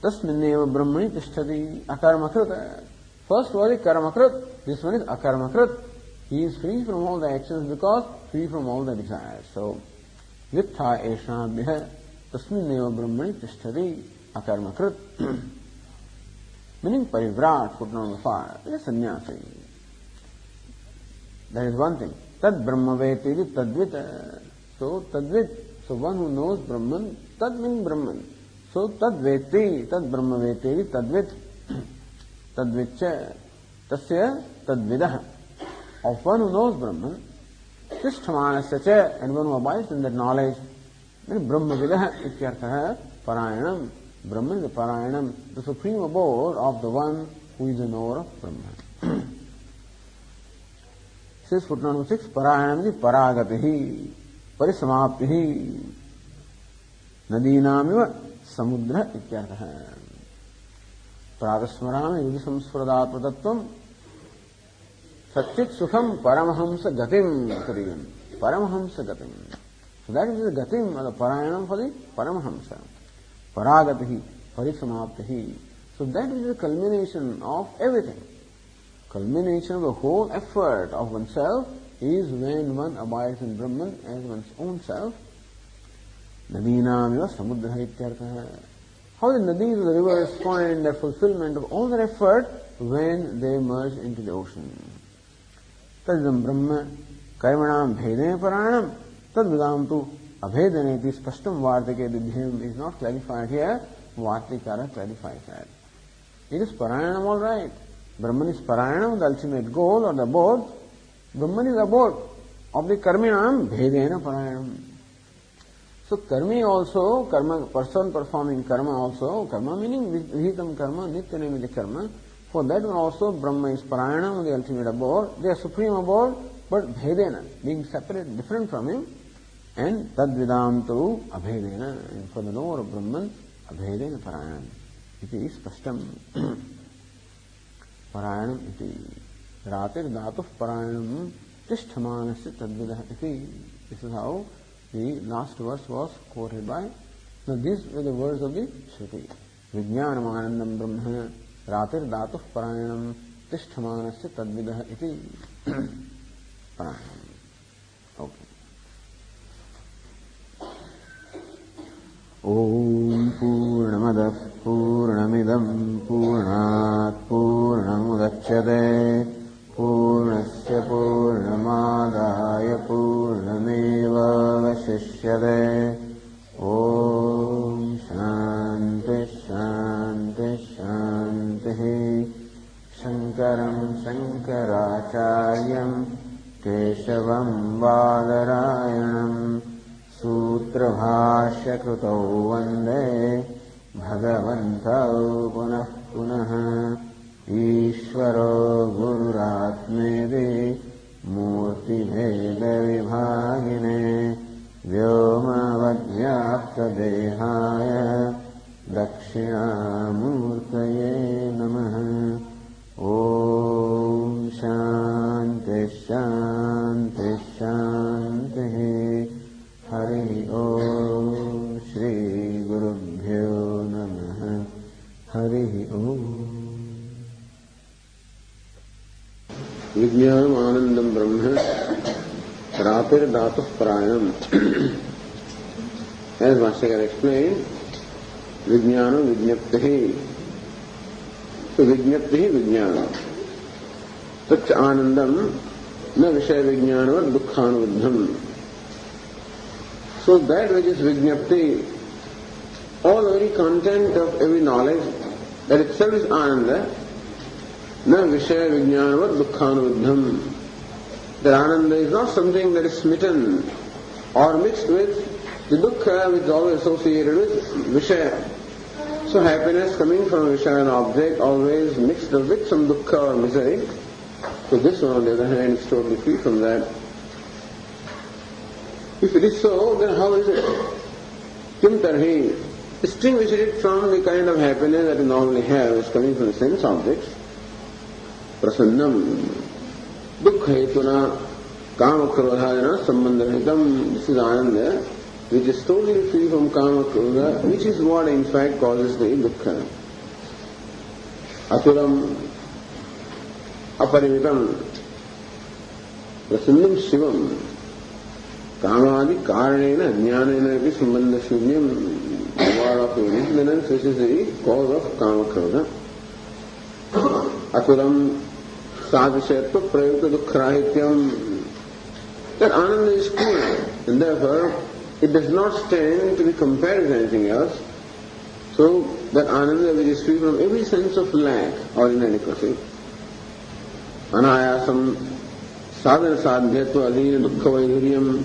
Tasminneva Brahmani Tishtati Akarmakrita. First was a Karmakrit, this one is Akarmakrit. He is free from all the actions because free from all the desires. So, Vitthaya Eshanabhya Tasminneva Brahmani Tishtati Akarmakrit. Meaning Parivrat, footnote number 5, is sannyasi. That is one thing. Tad Brahmaveti Tadvita. So, Tadvit. So one who knows Brahman, Tad means Brahman. So Tadveti, Tad Brahmaveti, Tadvit, Tadvitcha, Tasya, Tadvidaha. Of one who knows Brahman, Tishthamanasya cha, and one who abides in that knowledge, then Brahmavidaha ityarthaha Parayanam. Brahman is the Parayanam, the supreme abode of the one who is the knower of Brahman. Says footnote number 6, Parayanam is Paragatihi. Parisamaptihi Nadinamiva Samudra Ityarthaha. Pradasmarami Yudisamsfradat Pratatvam Satchit Sukham Paramahamsa Gatim Kariyam. Paramahamsa Gatim. So that is the Gatim or the Parayanam for the Paramahamsa. Paragatihi, Parisamaptihi. So that is the culmination of everything. culmination of the whole effort of oneself is when one abides in Brahman as one's own self. Nadinam eva samudra ityartha. How the nadis, the rivers, find their fulfillment of all their effort when they merge into the ocean. Tadidam Brahma karmanam bhedena paranam tadvidam tu abhedana iti spashtam vartike didhyam is not clarified here. Vartikara clarifies that. It is Parayanam, all right. Brahman is Parayanam, the ultimate goal or the abode. Brahman is abode of the Karminam, Bhedena Parayanam. So Karmi also, karma, person performing karma also, karma meaning Vihitam karma, Nityanamiti karma. For that one also Brahma is Parayanam, the ultimate abode. They are supreme abode, but Bhedena, being separate, different from him. And Tadvidam tu Abhedena. And for the knower of Brahman, Abhedena Parayanam. Iti spashtam. Parayanam iti. Ratir dhatuf parayanam tishthamanasya tadvidah iti. This is how the last verse was quoted by. Now these were the words of the Shruti. Vijnanam anandam brahma ratir dhatuf parayanam tishthamanasya tadvidah iti. Parayanam. Okay. Om Purnamadah Purnamidam Purnat Purnamudachyate Purnasya Purnamadaya Purnameva Vashishyate. Om Shanti Shanti Shanti. Shankaram Shankaracharyam Keshavam Bādarayanam Sutrabhāṣya krutau vande bhagavantau punah punaha Ishvaro gururatmedi murti bheda vibhagine vyomavadvyapta dehaya dakshinamurtaye namaha. Om Shanti Shanti Shanti. Hari Om Shri Gurubhyo Namaha. Hari Om. Vijnanam Anandam Brahma Ratir Dhatuh Parayanam. As Bhashyakara explained, Vijnanam Vijñaptihi. So Vijñaptihi Vijnanam. Tat Anandam na Vishaya Vijnanavat Dukkhanubuddham. So that which is Vijñapti, all the very content of every knowledge, that itself is Ananda. Na Vishaya Vijñanavat Dukkhanubuddham. That Ananda is not something that is smitten or mixed with the dukkha which is always associated with Vishaya. So happiness coming from a Vishaya, an object, always mixed with some dukkha or misery. So this one on the other hand is totally free from that. If it is so, then how is it? Kim tarhi, distinguish it from the kind of happiness that you normally have is coming from the sense objects. Prasannam, dukkhaituna, kama krodhayana, sambandhahitam. This is Ananda, which is totally free from kama krodha, which is what in fact causes the dukkha. Aturam, aparimitam, prasannam shivam. Kamadi karanena jnanena iti sambandha shunyam award of ignorance, which is the cause of kama krodha. Aturam sadhishayatva prayukta dukkharahityam. That Ananda is cool, and therefore it does not stand to be compared with anything else. So that Ananda which is free from every sense of lack or inadequacy. Anayasam sadhana sadhyatva adhina dukkha vaidhuryam.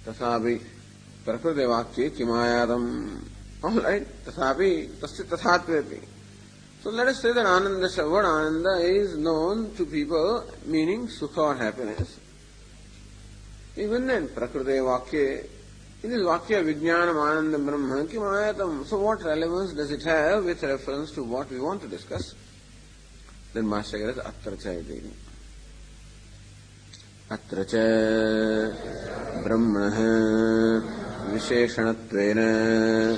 Tasabi prakriti vakye kimayadam. Alright, tasabi tasya tathatvepi. So let us say that Ananda, the word Ananda is known to people meaning sukha or happiness. Even then, prakriti vakye It is Vakya Vijnanam Ananda Brahma Kimayatam. So what relevance does it have with reference to what we want to discuss? Then Bhāṣyakara says Atracha iti. Atracha Brahmana Visheshanattvena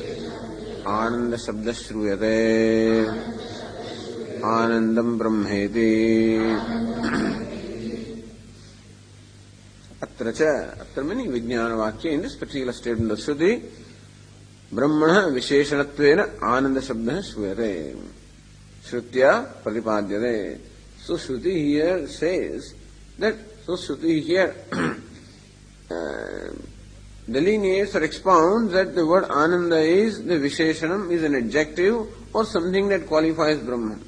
Ananda Shabda Shruyate Anandam Brahmeti. Atracha, atra meaning Vijnana Vakya, in this particular statement of Shruti, Brahmana Visheshanattvena Ananda Shabda Shruyate. Shrutya Pratipadyate. So Shruti here says that, Shruti here delineates or expounds that the word Ananda is, the Visheshanam is an adjective or something that qualifies Brahman.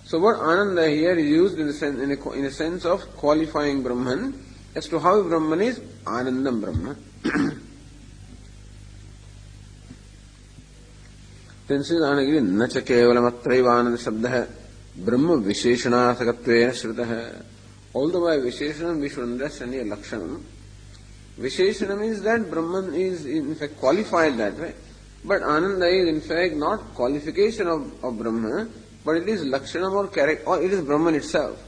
So word Ananda here is used in a sense of qualifying Brahman. As to how Brahman is, Anandam Brahma. Then says Anagiri, Nacha Kevalam Atraiva Ananda Shabdaha Brahma Visheshanasakatvena Shrutaha. Although by Visheshanam we should understand a Lakshanam. Visheshanam is that Brahman is in fact qualified that way. But Ananda is in fact not qualification of Brahma, but it is Lakshanam or character, or it is Brahman itself.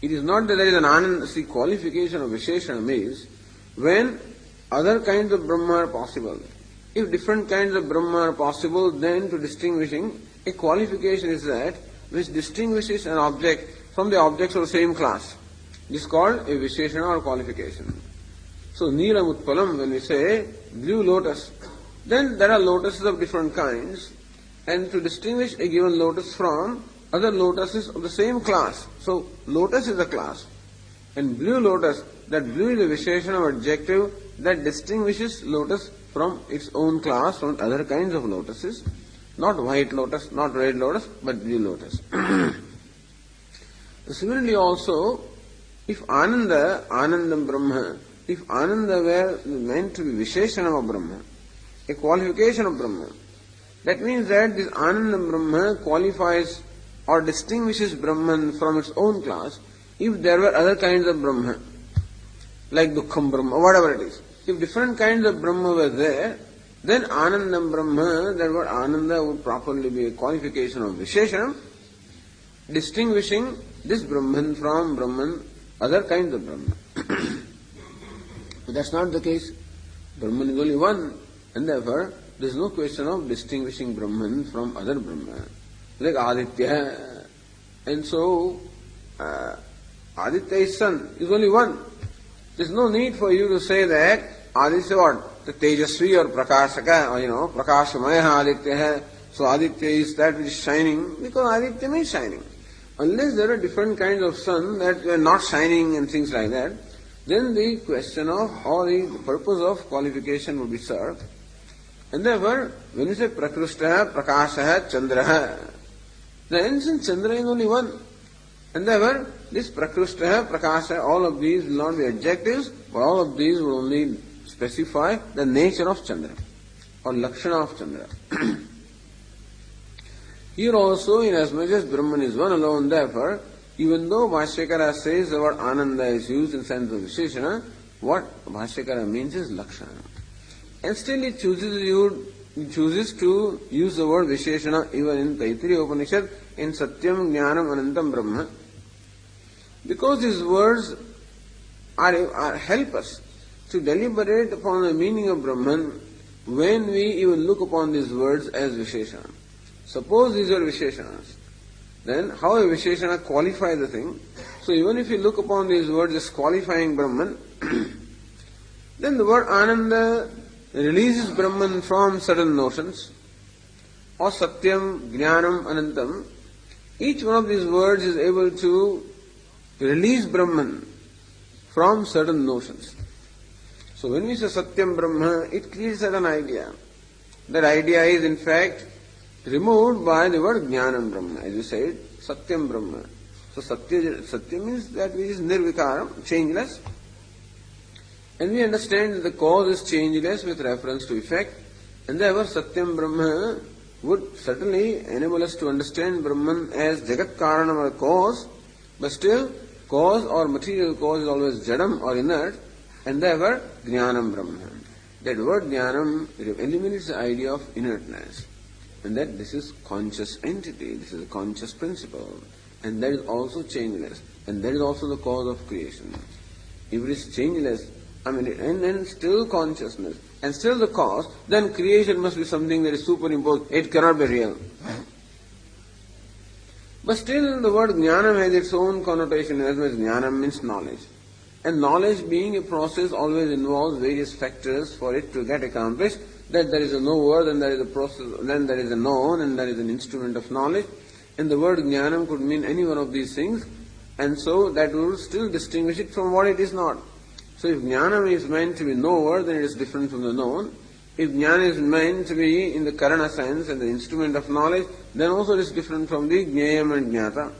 It is not that there is an Ananda. See, qualification of Visheshanam is when other kinds of Brahma are possible. If different kinds of Brahma are possible, then to distinguishing, a qualification is that which distinguishes an object from the objects of the same class. This is called a Visheshana or qualification. So, Neelam Utpalam, when we say blue lotus, then there are lotuses of different kinds, and to distinguish a given lotus from other lotuses of the same class. So, lotus is a class. And blue lotus, that blue is a Visheshana or adjective that distinguishes lotus from its own class, from other kinds of lotuses. Not white lotus, not red lotus, but blue lotus. Similarly also, if Ananda, Anandam Brahma, if Ananda were meant to be Visheshana of Brahma, a qualification of Brahma, that means that this Anandam Brahma qualifies or distinguishes Brahman from its own class if there were other kinds of Brahma, like Dukkham Brahma, whatever it is. If different kinds of Brahma were there, then Anandam Brahma, that word Ananda would properly be a qualification of Visheshanam, distinguishing this Brahman from Brahman, other kinds of Brahma. But that's not the case. Brahman is only one, and therefore there is no question of distinguishing Brahman from other Brahma. Like Aditya. And so, Aditya's son is only one. There is no need for you to say that Aditya what? The Tejasvi or Prakashaka, or Prakashamaya Aditya. So Aditya is that which is shining, because Aditya means shining. Unless there are different kinds of sun that are not shining and things like that, then the question of, or the purpose of qualification would be served. And therefore, when you say Prakrushtaha, Prakashaha, Chandraha, then since Chandra is only one, and therefore this Prakrushtaha, Prakasha, all of these will not be adjectives, but all of these will only specify the nature of Chandra, or Lakshana of Chandra. Here also, inasmuch as Brahman is one alone, therefore, even though Bhāṣyakara says the word Ananda is used in sense of Visheshana, what Bhāṣyakara means is Lakshana. And still he chooses to use the word Visheshana even in Taittiriya Upanishad, in Satyam, Jnanam, Anantam Brahma, because these words help us to deliberate upon the meaning of Brahman when we even look upon these words as Visheshana. Suppose these are Visheshanas, then how a Visheshana qualifies the thing. So even if you look upon these words as qualifying Brahman, then the word Ananda releases Brahman from certain notions, or Satyam, Jnanam, Anantam. Each one of these words is able to release Brahman from certain notions. So when we say Satyam Brahma, it creates an idea. That idea is in fact removed by the word Jnanam Brahma. As you said, Satyam Brahma. So Satya means that which is Nirvikaram, changeless. And we understand that the cause is changeless with reference to effect. And therefore Satyam Brahma would certainly enable us to understand Brahman as Jagat Karanam or cause, but still cause or material cause is always Jadam or inert, and therefore Jnanam Brahma. That word jnanam eliminates the idea of inertness, and that this is conscious entity, this is a conscious principle, and that is also changeless, and that is also the cause of creation. If it is changeless, and still consciousness, and still the cause, then creation must be something that is superimposed. It cannot be real. But still the word jnanam has its own connotation, as well as jnanam means knowledge. And knowledge being a process always involves various factors for it to get accomplished. That there is a knower, then there is a process, then there is a known, and there is an instrument of knowledge. And the word jnanam could mean any one of these things, and so that will still distinguish it from what it is not. So if jnanam is meant to be knower, then it is different from the known. If jnana is meant to be in the karana sense and the instrument of knowledge, then also it is different from the jnayam and jnata.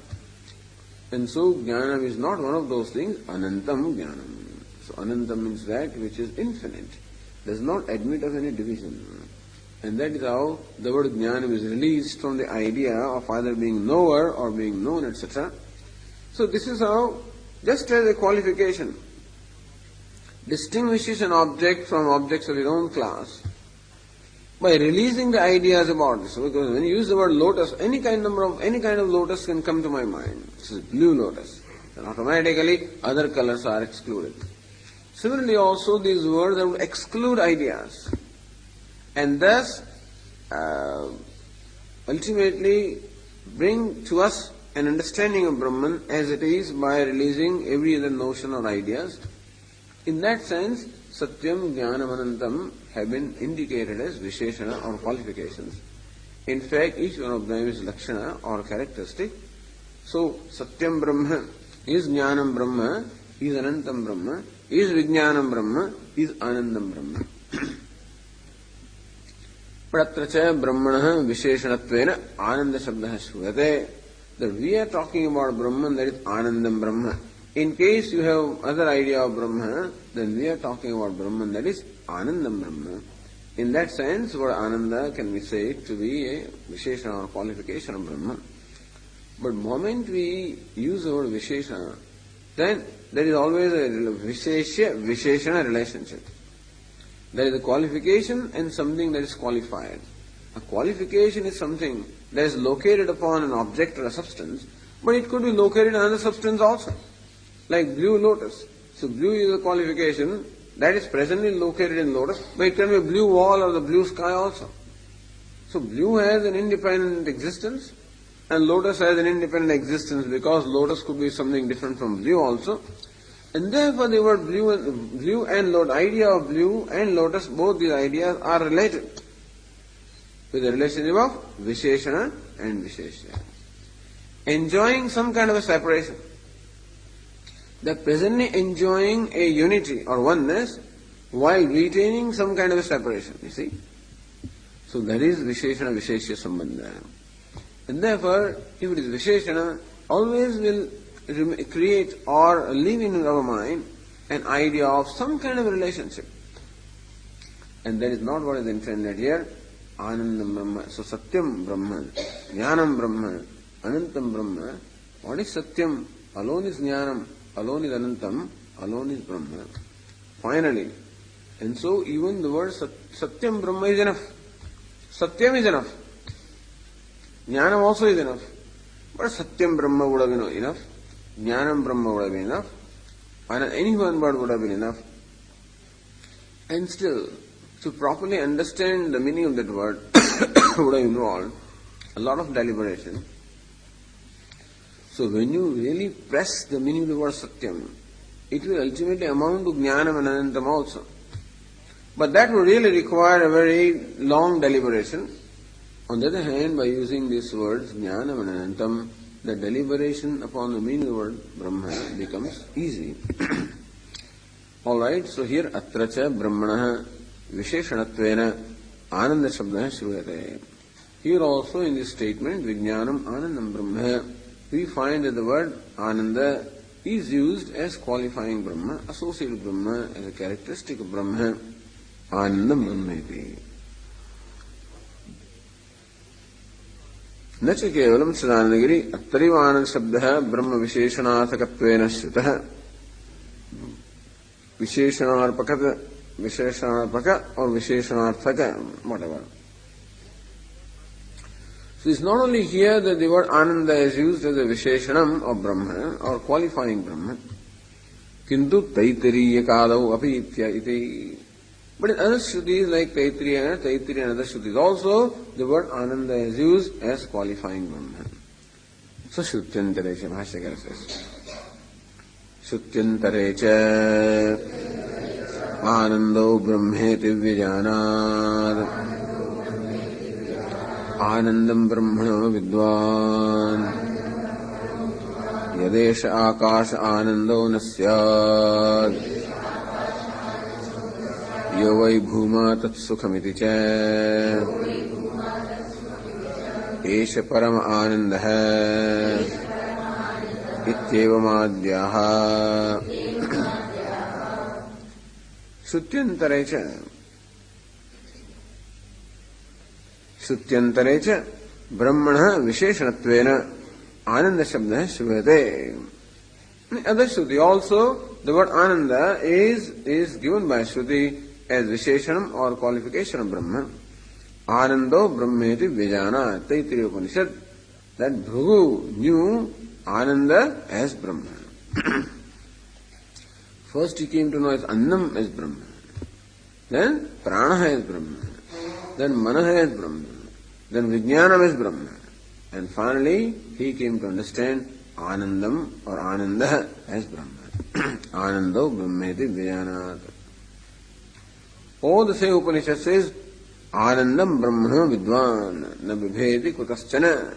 And so jnanam is not one of those things, anantam jnanam. So anantam means that which is infinite, does not admit of any division. And that is how the word jnanam is released from the idea of either being knower or being known, etc. So this is how, just as a qualification, distinguishes an object from objects of its own class by releasing the ideas about this. Because when you use the word lotus, any kind of lotus can come to my mind. This is blue lotus. Then automatically other colors are excluded. Similarly also these words would exclude ideas, and thus ultimately bring to us an understanding of Brahman as it is by releasing every other notion or ideas. In that sense, Satyam, Jnanam, Anantam have been indicated as Visheshana or qualifications. In fact, each one of them is Lakshana or characteristic. So, Satyam Brahma is Jnanam Brahma, is Anantam Brahma, is Vijnanam Brahma, is Anandam Brahma. Pratracha Brahmana Visheshanatvena Ananda Shabdaha Shvate. That we are talking about Brahman, that is Anandam Brahma. In case you have other idea of Brahma, then we are talking about Brahman, that is Anandam Brahma. In that sense, word Ananda can be said to be a Visheshana or qualification of Brahman. But moment we use the word Visheshana, then there is always a Visheshana relationship. There is a qualification and something that is qualified. A qualification is something that is located upon an object or a substance, but it could be located on another substance also. Like blue lotus. So blue is a qualification that is presently located in lotus, but it can be a blue wall or the blue sky also. So blue has an independent existence, and lotus has an independent existence because lotus could be something different from blue also. And therefore the word blue and lotus, idea of blue and lotus, both these ideas are related with the relationship of Visheshana and Visheshya. Enjoying some kind of a separation. They are presently enjoying a unity or oneness while retaining some kind of a separation, you see. So that is Visheshana Visheshya Sambandha. And therefore, if it is Visheshana, always will create or live in our mind an idea of some kind of a relationship. And that is not what is intended here. Anandam Brahma. So Satyam Brahma, Jnanam Brahma, Anantam Brahma. What is Satyam? Alone is Jnanam, alone is Anantam, alone is Brahma. Finally. And so even the word Satyam Brahma is enough. Satyam is enough. Jnanam also is enough. But Satyam Brahma would have been enough. Jnanam Brahma would have been enough. And any one word would have been enough. And still, to properly understand the meaning of that word would have involved a lot of deliberation. So when you really press the meaning of the word Satyam, it will ultimately amount to Jnanam and Anantam also. But that would really require a very long deliberation. On the other hand, by using these words, Jnanam and Anantam, the deliberation upon the meaning of the word Brahma becomes easy. Alright, so here Atracha Brahmana Visheshanatvena Ananda Shabdaha Shruyate. Here also in this statement, Vijnanam Anandam Brahma, we find that the word Ananda is used as qualifying Brahma, associated with Brahma, as a characteristic of Brahma, Anandam Brahmeti. न च केवलं सदानन्दगिरि अत्रैव आनन्दशब्दः ब्रह्मविशेषणार्थकत्वेन श्रुतः विशेषणार्पकत Visheshanarthaka or Visheshanarthaka, whatever. So it's not only here that the word Ananda is used as a Visheshanam of Brahma or qualifying Brahma. Kintu Taittiriya Kadau Api Itya Iti. But in other Shrutis like Taittiriya and other Shrutis also, the word Ananda is used as qualifying Brahman. So Shrutyantare Bhashyakara says, Shrutyantare cha Anando Brahmeti Vyajanad Anandam Brahmano Vidwan Yadesha Akasha Anando Nasyad Yovai Bhuma Tatsukhamiti Cha Esha Parama Anandaha Ityeva Madhyaha Shrutyantare Brahmana Visheshanattvena Ananda Shabda Shuvate. In other Shruti also, the word Ananda is given by Shruti as Visheshanam or qualification of Brahman. Anando Brahmeti Vijana Taittiriya Upanishad. That Bhrigu knew Ananda as Brahman. First he came to know as Annam as Brahman. Then Prana as Brahman. Then Manaha as Brahman. Then Vijnanam as Brahman. And finally he came to understand Anandam or Ananda as Brahman. Anando Brahmeti Vijana. All the same Upanishad says Anandam Brahmana Vidwan na Vibheti Kutaschana.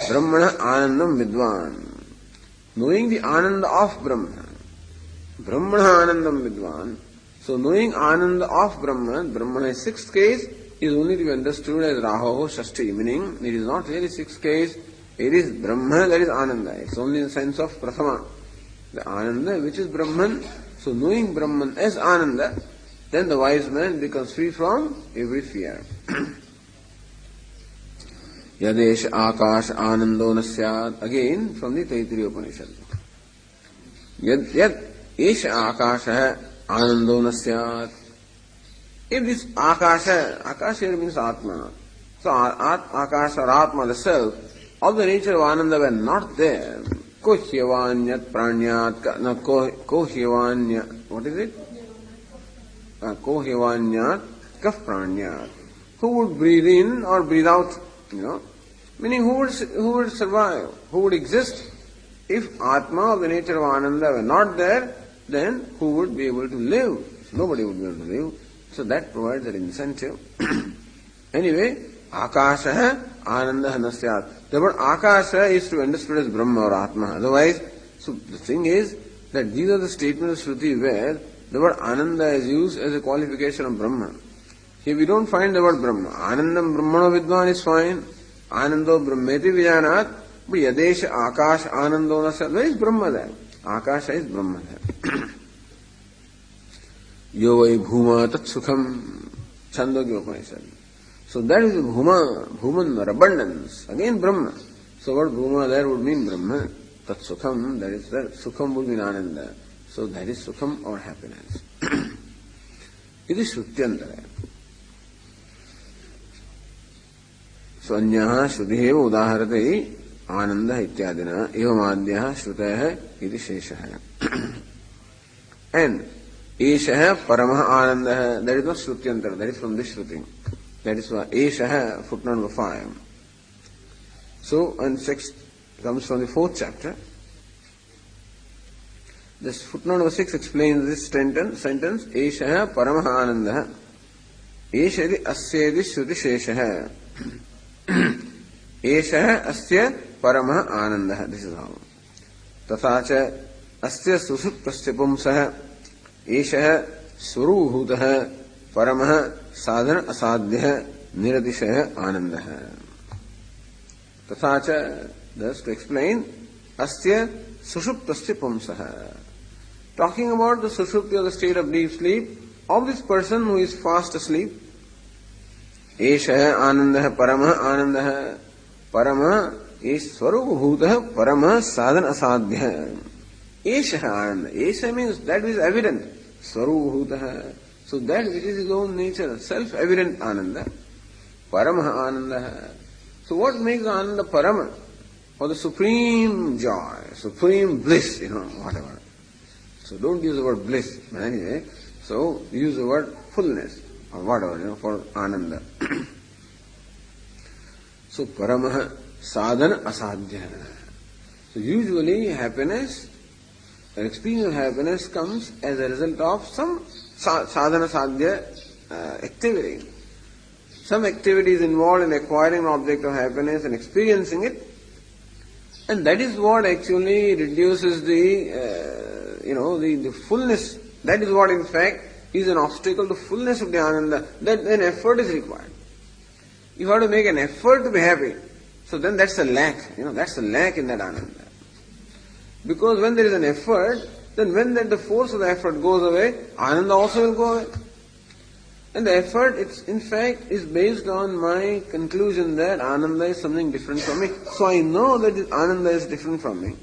Brahmana Anandam Vidwan. Knowing the Ananda of Brahman. Brahmana Anandam Vidwan. So knowing Ananda of Brahman, Brahmana is sixth case, is only to be understood as Raho Shashti, meaning it is not really sixth case, it is Brahma that is Ananda. It's only in the sense of Prathama. The Ananda which is Brahman. So knowing Brahman as Ananda, then the wise man becomes free from every fear. Yadesh Akash Anando Nasyad. Again from the Taittiriya Upanishad. Yad Esha Akasha Anando Nasyad. If this Akasha here means Atma. So Akasha or Atma, the self, of the nature of Ananda were not there. Kohyavanyat Pranyat, Kohyavanya, what is it? Kohyavanyat Kaf Pranyat. Who would breathe in or breathe out? Meaning who would survive? Who would exist? If Atma of the nature of Ananda were not there, then who would be able to live? Nobody would be able to live. So that provides an incentive. Anyway, Akasha Ananda Nasyat. The word Akasha is to be understood as Brahma or Atma. Otherwise, so the thing is that these are the statements of Shruti where the word Ananda is used as a qualification of Brahma. Here we don't find the word Brahma. Anandam Brahmano Vidwan is fine. Anando Brahmeti Vijanat. But Yadesha Akash Anando Nasyat. Where is Brahma there? Akasha is Brahma there. Yovai Bhuma Tat Sukham Chandogya Upanishad. So that is Bhuma, Bhuman or abundance. Again Brahma. So what Bhuma there would mean Brahma. Tat Sukham, that is that Sukham would mean Ananda. So that is Sukham or happiness. It is Shrutyantara. So Anyaha Shruti Udaharate Ananda Ityadina Evamadhyaha Shrutaya Iti Sheshaha. And Eshaha Paramaha Ananda, that is not Shrutyantara, that is from this Shruti. That is why Eshaha, footnote number 5. So, and 6 comes from the 4th chapter. This footnote number 6 explains this sentence, Eshaha Paramaha Ananda. Eshadi Asyadi Shruti Sheshaha. Eshaha Asya Paramaha Ananda. This is how. Tathacha Asya Susuptasya Pumsaha. Eshaha Surubhutaha Paramaha Sadhana Asadhyaha Niradishaha Anandaha. Tathacha, thus to explain, Asya Sushuptasya Pumsaha. Talking about the Sushupti or the state of deep sleep of this person who is fast asleep. Eshaha Anandaha Paramaha Anandaha. Paramaha is Swarubhutaha Paramaha Sadhana Asadhyaha. Eshaha Ananda. Esha means that is evident. Svarubhutaha. So that which is his own nature, self-evident Ananda, Paramaha Ananda. So what makes Ananda Parama? Or the supreme joy, supreme bliss, whatever. So don't use the word bliss, but anyway, so use the word fullness, or whatever, for Ananda. So Paramaha Sadhana Asadhya. So usually happiness, an experience of happiness comes as a result of some sadhana sadhya activity. Some activity is involved in acquiring an object of happiness and experiencing it, and that is what actually reduces the fullness. That is what in fact is an obstacle to fullness of the ananda. That then effort is required. You have to make an effort to be happy. So then that's a lack. That's a lack in that ananda. Because when there is an effort, then when the force of the effort goes away, ananda also will go away. And the effort, in fact, is based on my conclusion that ananda is something different from me. So I know that ananda is different from me.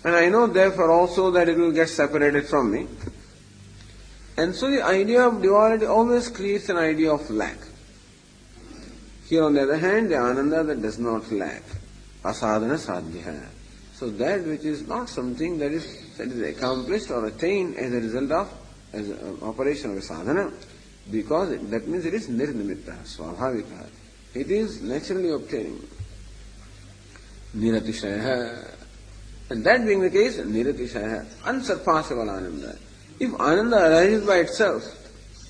And I know therefore also that it will get separated from me. And so the idea of duality always creates an idea of lack. Here on the other hand, the ananda that does not lack, asadhana sadhya. So that which is not something that is accomplished or attained as a result of, as an operation of a sadhana, because that means it is nirnimitta, svabhavika. It is naturally obtaining. Niratishaya. And that being the case, niratishaya, unsurpassable ananda. If ananda arises by itself,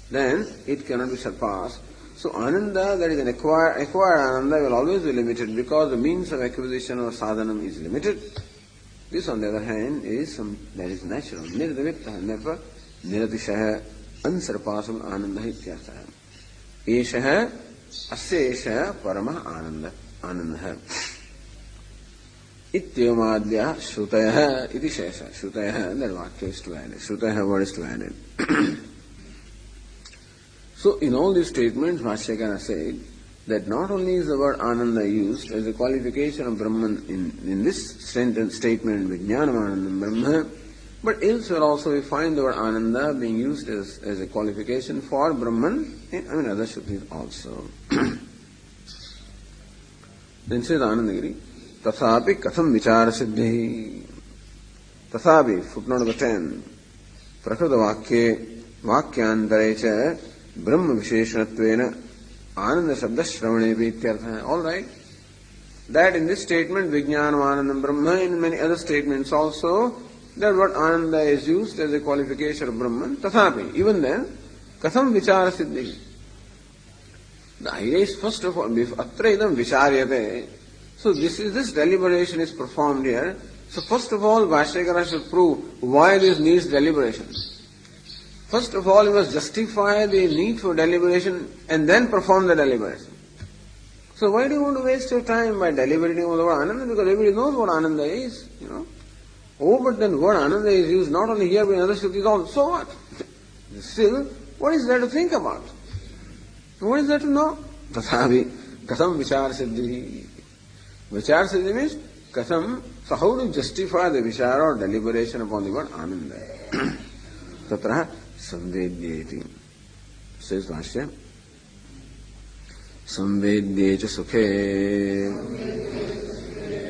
then it cannot be surpassed. So ananda, that is an acquired ananda, will always be limited because the means of acquisition of sadhanam is limited. This, on the other hand, is that is natural. Nirnimitta, never niratishaya, unsurpassable ananda ityartha. Eshaha, asya eshaha, parama ananda. Ityamadya shrutaya iti shesha. Shrutaya, that vakya is to add it. Shrutaya word is to add it. So in all these statements, Bhashyakara said that not only is the word ananda used as a qualification of Brahman in this sentence statement, Vijnanam Anandam Brahma, but elsewhere also we find the word ananda being used as a qualification for Brahman in other Shrutis also. Then says Anandagiri, Tathapi Katham Vichara Siddhi. Tathapi, footnote number 10, Prakrita Vakyantare Brahma Visheshanattvena Ananda Shabda Shravane Ityartha. All right. That in this statement, Vijnanam Anandam Brahma, in many other statements also, that word Ananda is used as a qualification of Brahman. Tathapi, even then, Katham Vichara Siddhi. The idea is first of all, Atra idam Vicharyate. So this deliberation is performed here. So first of all, Bhashyakara should prove why this needs deliberation. First of all, you must justify the need for deliberation and then perform the deliberation. So why do you want to waste your time by deliberating over the word Ananda? Because everybody knows what Ananda is, Oh, but then word Ananda is used not only here but in other Shrutis also. So what? Still, what is there to think about? What is there to know? Tathavi, Katham Vichara Siddhi. Vichara Siddhi means Katham. So how to justify the Vichara or deliberation upon the word Ananda? Tatra Samvedyeti. Says Bhashya. Samvedyecha sukhe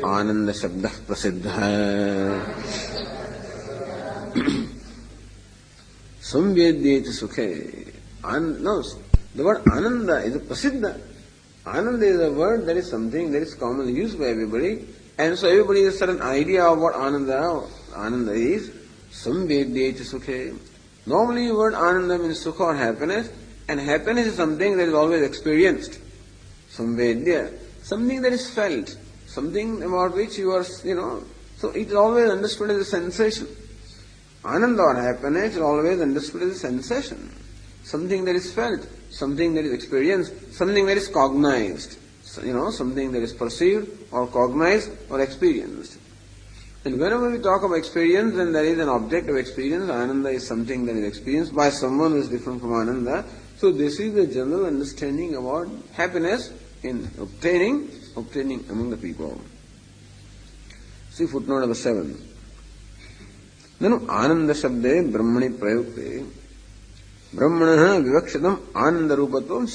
Ananda Shabdah Prasiddha. Samvedyecha sukhe. No, the word Ananda is a Prasiddha. Ananda is a word that is something that is commonly used by everybody, and so everybody has a certain idea of what Ananda is. Samvedyecha sukhe. Normally the word Ananda means Sukha or happiness, and happiness is something that is always experienced. Samvedya, something that is felt, something about which you are, so it is always understood as a sensation. Ananda or happiness is always understood as a sensation. Something that is felt, something that is experienced, something that is cognized, something that is perceived or cognized or experienced. And whenever we talk of experience, then there is an object of experience. Ananda is something that is experienced by someone who is different from Ananda. So this is the general understanding about happiness in obtaining among the people. See footnote number 7. ननु आनंद शब्दे ब्रह्मणि प्रयुक्ते ब्रह्मणः विवक्षितम् आनंद रूपत्वं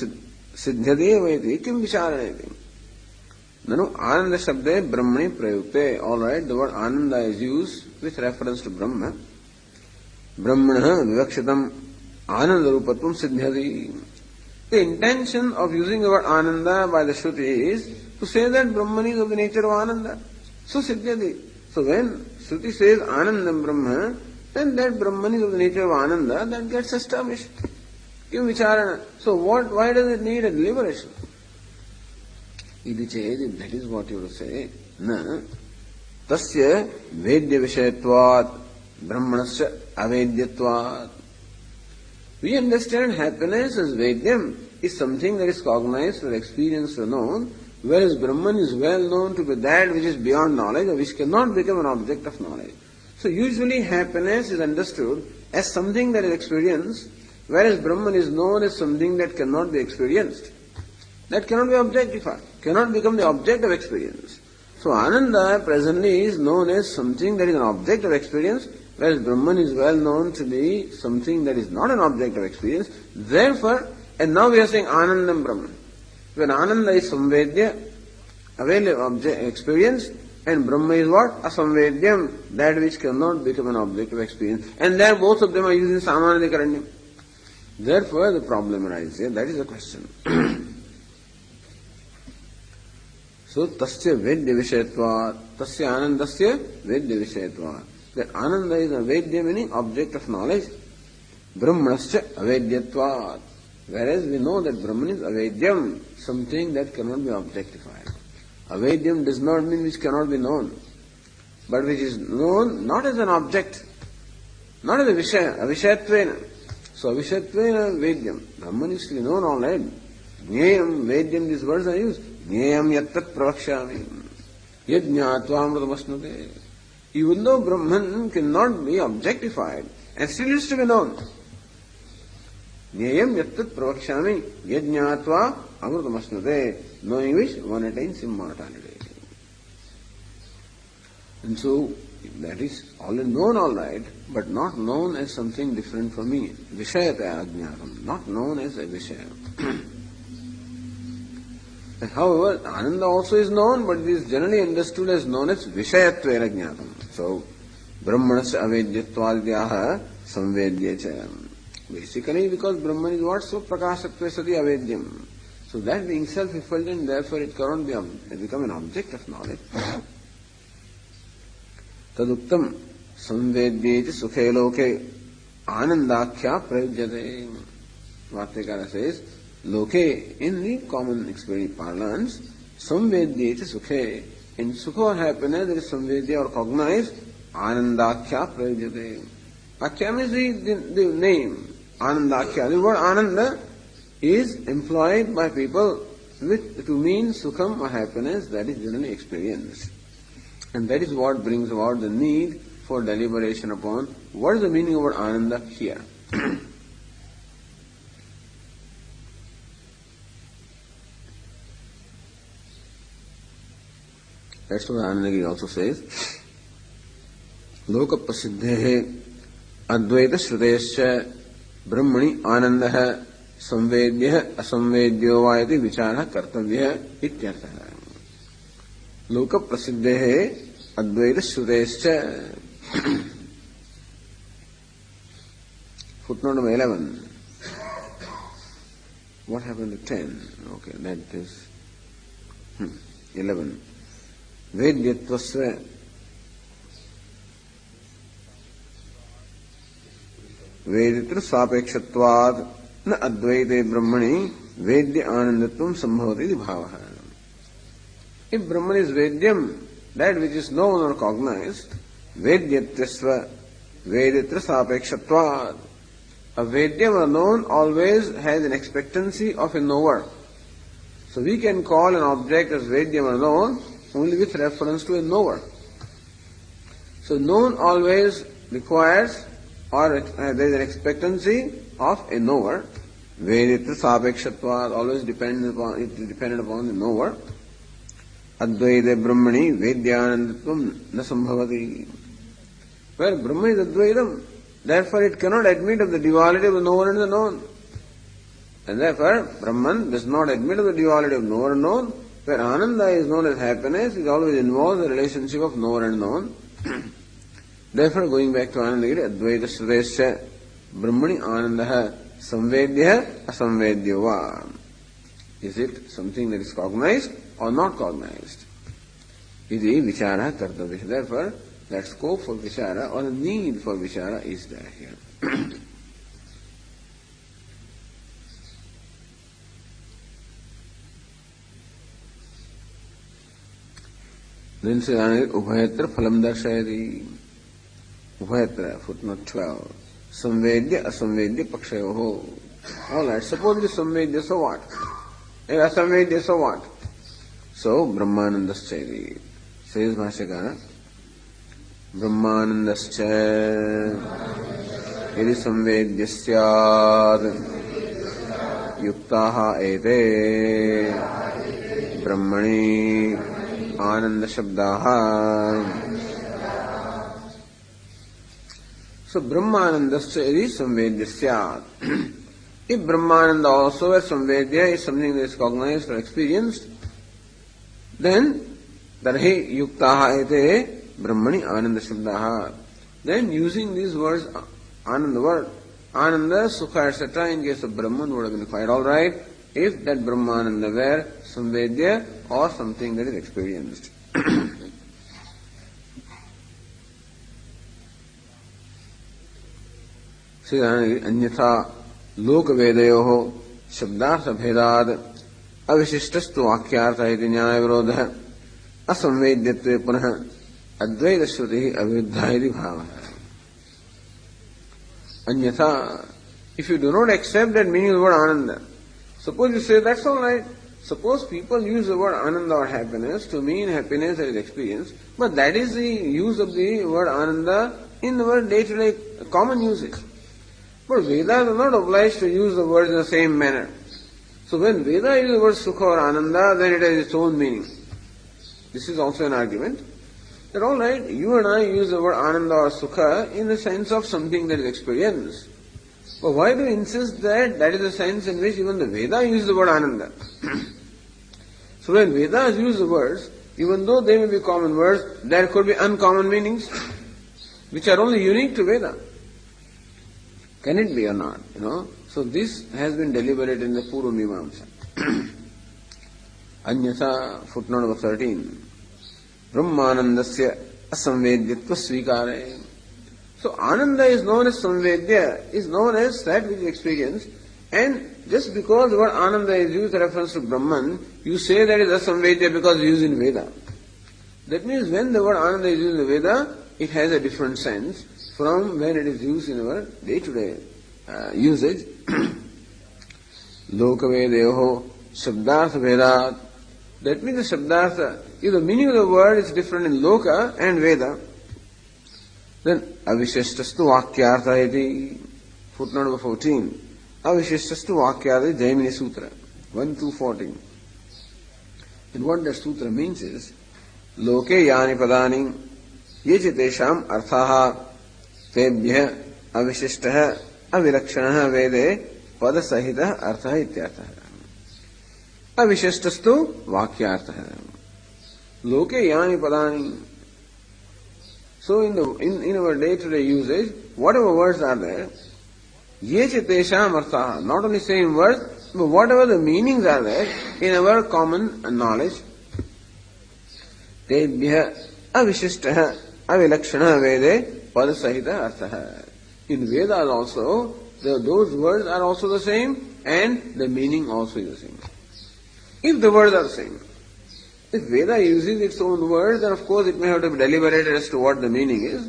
सिद्ध्यते वैति किं विचारणेति. ननु आनंद शब्दे ब्रह्मणि प्रयुक्ते. All right, the word ananda is used with reference to Brahma. ब्रह्मणः विवक्षितम् आनंद रूपत्वं सिद्ध्यति. The intention of using the word ananda by the Shruti is to say that Brahman is of the nature of ananda. So siddhyati. So when Shruti says anandam Brahma, then that Brahman is of the nature of ananda, that gets established. Kim vicharana. So why does it need a deliberation? If that is what you will say, na tasya vedya vishayatvat brahmanasya avedyatvat. We understand happiness as Vedyam is something that is cognized or experienced or known, whereas Brahman is well known to be that which is beyond knowledge or which cannot become an object of knowledge. So usually happiness is understood as something that is experienced, whereas Brahman is known as something that cannot be experienced, that cannot be objectified, cannot become the object of experience. So Ananda presently is known as something that is an object of experience, whereas Brahman is well known to be something that is not an object of experience. Therefore, and now we are saying Anandam Brahman. When Ananda is Samvedya, available object experience, and Brahma is what? Asamvedyam, that which cannot become an object of experience. And there both of them are using Samanadikaranyam. Therefore, the problem arises here. That is the question. So, tasya vedya vishayatvat, tasya anandasya vedya vishayatvat. That Ananda is a Vedya meaning object of knowledge. Brahmanasya avedyatvat. Whereas we know that Brahman is avedyam, something that cannot be objectified. Avedyam does not mean which cannot be known, but which is known not as an object, not as a Vishaya, avishayattvena. So avishayattvena Vedyam. Brahman is to be known all right. Jneyam, Vedyam, these words are used. Jneyam yattat pravakshami. Yajñātvā amrutamasnute. Even though Brahman cannot be objectified, and still is to be known. Jneyam yattat pravakshami yajñātvā amrutamasnute. Knowing which one attains immortality. And so, that is already known all right, but not known as something different from me. Vishayata ajñātam. Not known as a Vishaya. However, Ananda also is known, but it is generally understood as known as Vishayatvena Jñātam. So, Brahmanasya avedyattvādyaha samvedyacha. Basically, because Brahman is what? So, prakāsatve sati avedyam. So, that being self-effulgent, therefore it cannot become an object of knowledge. Taduktam samvedyecha sukhe loke anandākya prayujyate. Bhāttikara says, Loke, in the common experience parlance, samvedyecha sukhe. In sukha or happiness, there is samvedya or cognized, anandākya prayujyate. Akya means the name, anandākya. The word ananda is employed by people to mean sukham or happiness that is generally experienced. And that is what brings about the need for deliberation upon what is the meaning of word ananda here. That's what Anandagiri also says. Loka prasiddhehe advaita shrutescha brahmani anandaha samvedyah asamvedyo vayati vichara kartavyah ityartha. Loka prasiddhehe advaita shrutescha. Footnote number 11. What happened to 10? Okay, that is 11. Vedyattvasya veditra sapekṣatvad na advaite brahmani vedya anandatvam sambhavati iti bhavaha. If Brahman is Vedyam, that which is known or cognized, Vedyatvasya veditra sapekṣatvad. A Vedyam or known always has an expectancy of a knower. So we can call an object as Vedyam or known only with reference to a knower. So known always requires or there is an expectancy of a knower. Veditra sapekṣatvad always dependent upon the knower. Advaita brahmani vedyanandatvam na sambhavati. where Brahma is Advaitam. Therefore it cannot admit of the duality of the knower and the known. And therefore Brahman does not admit of the duality of knower and known, where Ananda is known as happiness, it always involves the relationship of knower and known. Therefore, going back to Anandagiri, Advaita Shruvesya Brahmani Anandaha Samvedya Asamvedya va. Is it something that is cognized or not cognized? Iti vichara kartavya. Therefore, that scope for vichara or the need for vichara is there here. Then says Ubhayatra Phalam Darshayati. Ubhayatra, footnote 12. Samvedya Asamvedya Pakshayoho. Alright, suppose it is Samvedya, so what? If Asamvedya, so what? So, Brahmanandascha. Says Bhashyakara. Brahmanandascha Yadi Samvedya Syad Yuktaha Ete Brahmani Ananda Shabdaha. So Brahmanandascha Yadi Samvedya Syad. If Brahmananda also as Samvedya is something that is cognized or experienced, then Tarhi Yuktaha Ete Brahmani Ananda Shabdaha. Then using these words, Ananda word, Ananda, Sukha, etc., in case of Brahman would have been quite alright if that Brahmananda were Samvedya or something that is experienced. Anyatha Lokavedayoho Shabdartha Bhedad Avishishtastu Vakyartha iti Nyaya Virodha Asamvedyatve Punah Advaita Shruti Aviruddha iti Bhava. Anyatha, if you do not accept that meaning of the word Ananda, suppose you say that's alright. Suppose people use the word Ananda or happiness to mean happiness that is experienced, but that is the use of the word Ananda in our day-to-day common usage. But Vedas are not obliged to use the words in the same manner. So when Veda uses the word Sukha or Ananda, then it has its own meaning. This is also an argument. That alright, you and I use the word Ananda or Sukha in the sense of something that is experienced. But why do you insist that that is the sense in which even the Veda uses the word Ananda? So when Vedas use the words, even though they may be common words, there could be uncommon meanings, which are only unique to Veda. Can it be or not? So this has been deliberated in the Purva Mimamsa. Anyatha, footnote number 13. Brahmanandasya asamvedyatva svikare. So Ananda is known as Samvedya, is known as that which is experienced, and just because the word Ananda is used in reference to Brahman, you say that is Asamvedya because it is used in Veda. That means when the word Ananda is used in the Veda, it has a different sense from when it is used in our day-to-day usage. Lokavedayoho Shabdartha Vedat. That means the Shabdartha, if the meaning of the word is different in Loka and Veda, then Avishishtastu Vakyartha iti, footnote number 14. Avishishtastu Vakyartha Jaimini Sutra, 1-14. And what that sutra means is, Loke yani padani yechitesham arthaha tebhyah avishishtaha avilakshanaha vede padasahitah arthaha ityarthaha. Avishishtastu Vakyartha. Loke yani padani. So in our day-to-day usage, whatever words are there, yechitesham arthaha, not only same words, but whatever the meanings are there in our common knowledge, tebhyah avishishtaha avilakshanaha vede padasahitah arthaha. In Vedas also, those words are also the same and the meaning also is the same. If the words are the same. If Veda uses its own words, then of course it may have to be deliberated as to what the meaning is.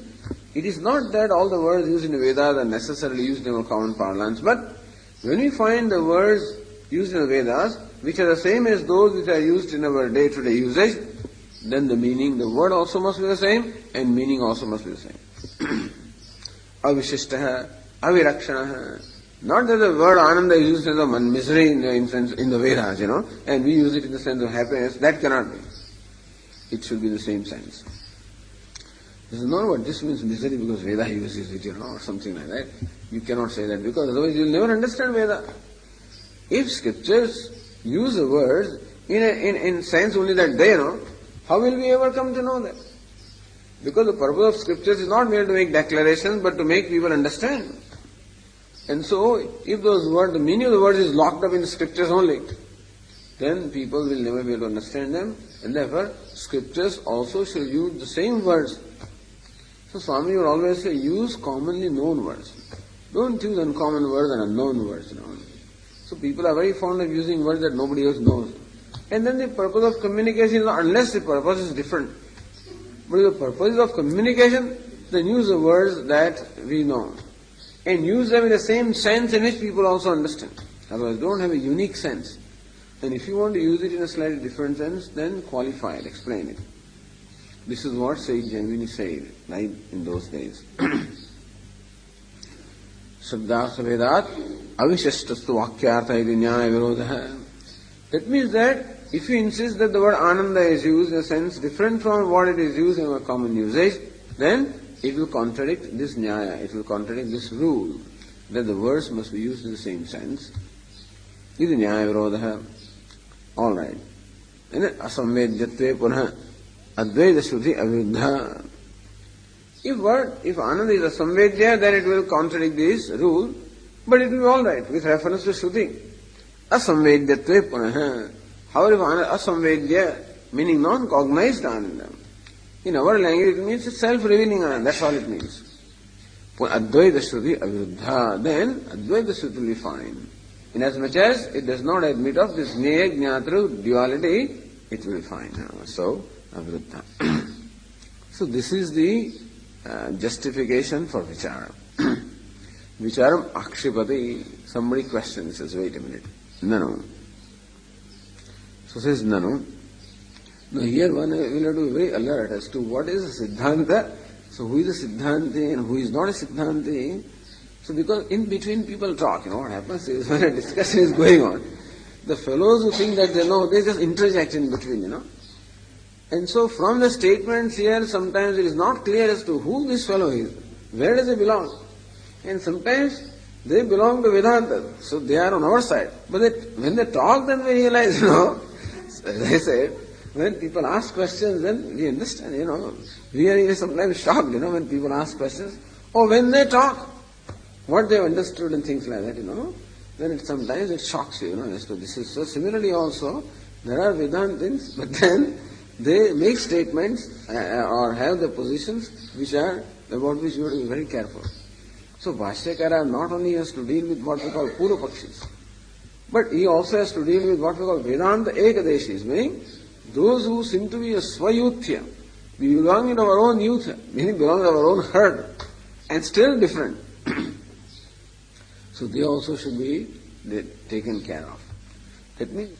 It is not that all the words used in the Vedas are necessarily used in our common parlance, but when we find the words used in the Vedas, which are the same as those which are used in our day-to-day usage, then the meaning, the word also must be the same, and meaning also must be the same. Avishishtaha, avirakshanaha. Not that the word Ananda is used as a misery in the Vedas, and we use it in the sense of happiness. That cannot be. It should be the same sense. This is not what this means misery because Veda uses it, or something like that. You cannot say that because otherwise you will never understand Veda. If scriptures use the words in sense only that they know, how will we ever come to know that? Because the purpose of scriptures is not merely to make declarations but to make people understand. And so, if those words, the meaning of the words is locked up in the scriptures only, then people will never be able to understand them, and therefore scriptures also shall use the same words. So Swami would always say, use commonly known words. Don't use uncommon words and unknown words. So people are very fond of using words that nobody else knows. And then the purpose of communication is, unless the purpose is different. But if the purpose is of communication, then use the words that we know. And use them in the same sense in which people also understand. Otherwise, don't have a unique sense. And if you want to use it in a slightly different sense, then qualify it, explain it. This is what Sayyid Jaimini said, right, in those days. Shabdāsa Vedat avishashtastu vakyārtha iti nyāya virodha. That means that if you insist that the word Ananda is used in a sense different from what it is used in our common usage, then it will contradict this nyaya, it will contradict this rule that the words must be used in the same sense. Iti nyāya virodha. Alright. And then asamvedyatve punha advaita shruti aviruddha. If Ananda is asamvedya, then it will contradict this rule, but it will be alright with reference to Shruti. Asamvedyatve punah. However, if asamvedya, meaning non-cognized Ananda, in our language it means self-revealing Ananda, that's all it means. Advaita Shruti aviruddha, then Advaita Shruti will be fine. Inasmuch as it does not admit of this Jnaya Jnatru duality, it will be fine. So, aviruddha. So this is the justification for vichara. Vicharam akshipati. Somebody questions, says, wait a minute. Nanu. So says Nanu. Now here one will have to be very alert as to what is a Siddhanta. So who is a Siddhanti and who is not a Siddhanti. So because in between people talk, what happens is when a discussion is going on, the fellows who think that they know, they just interject in between, And so from the statements here, sometimes it is not clear as to who this fellow is. Where does he belong? And sometimes they belong to Vedanta, so they are on our side. But when they talk, then we realize, as I said, when people ask questions, then we understand, we are sometimes shocked, when people ask questions. Or when they talk, what they have understood and things like that, then sometimes it shocks you, as to this is so. Similarly also, there are Vedantins, but then they make statements or have the positions about which you have to be very careful. So Bhashyakara not only has to deal with what we call Purva-Pakshis, but he also has to deal with what we call Vedanta Ekadeshis, meaning those who seem to be a Swayuthya. We belong in our own youth, meaning belong in our own herd, and still different. So they also should be taken care of. That means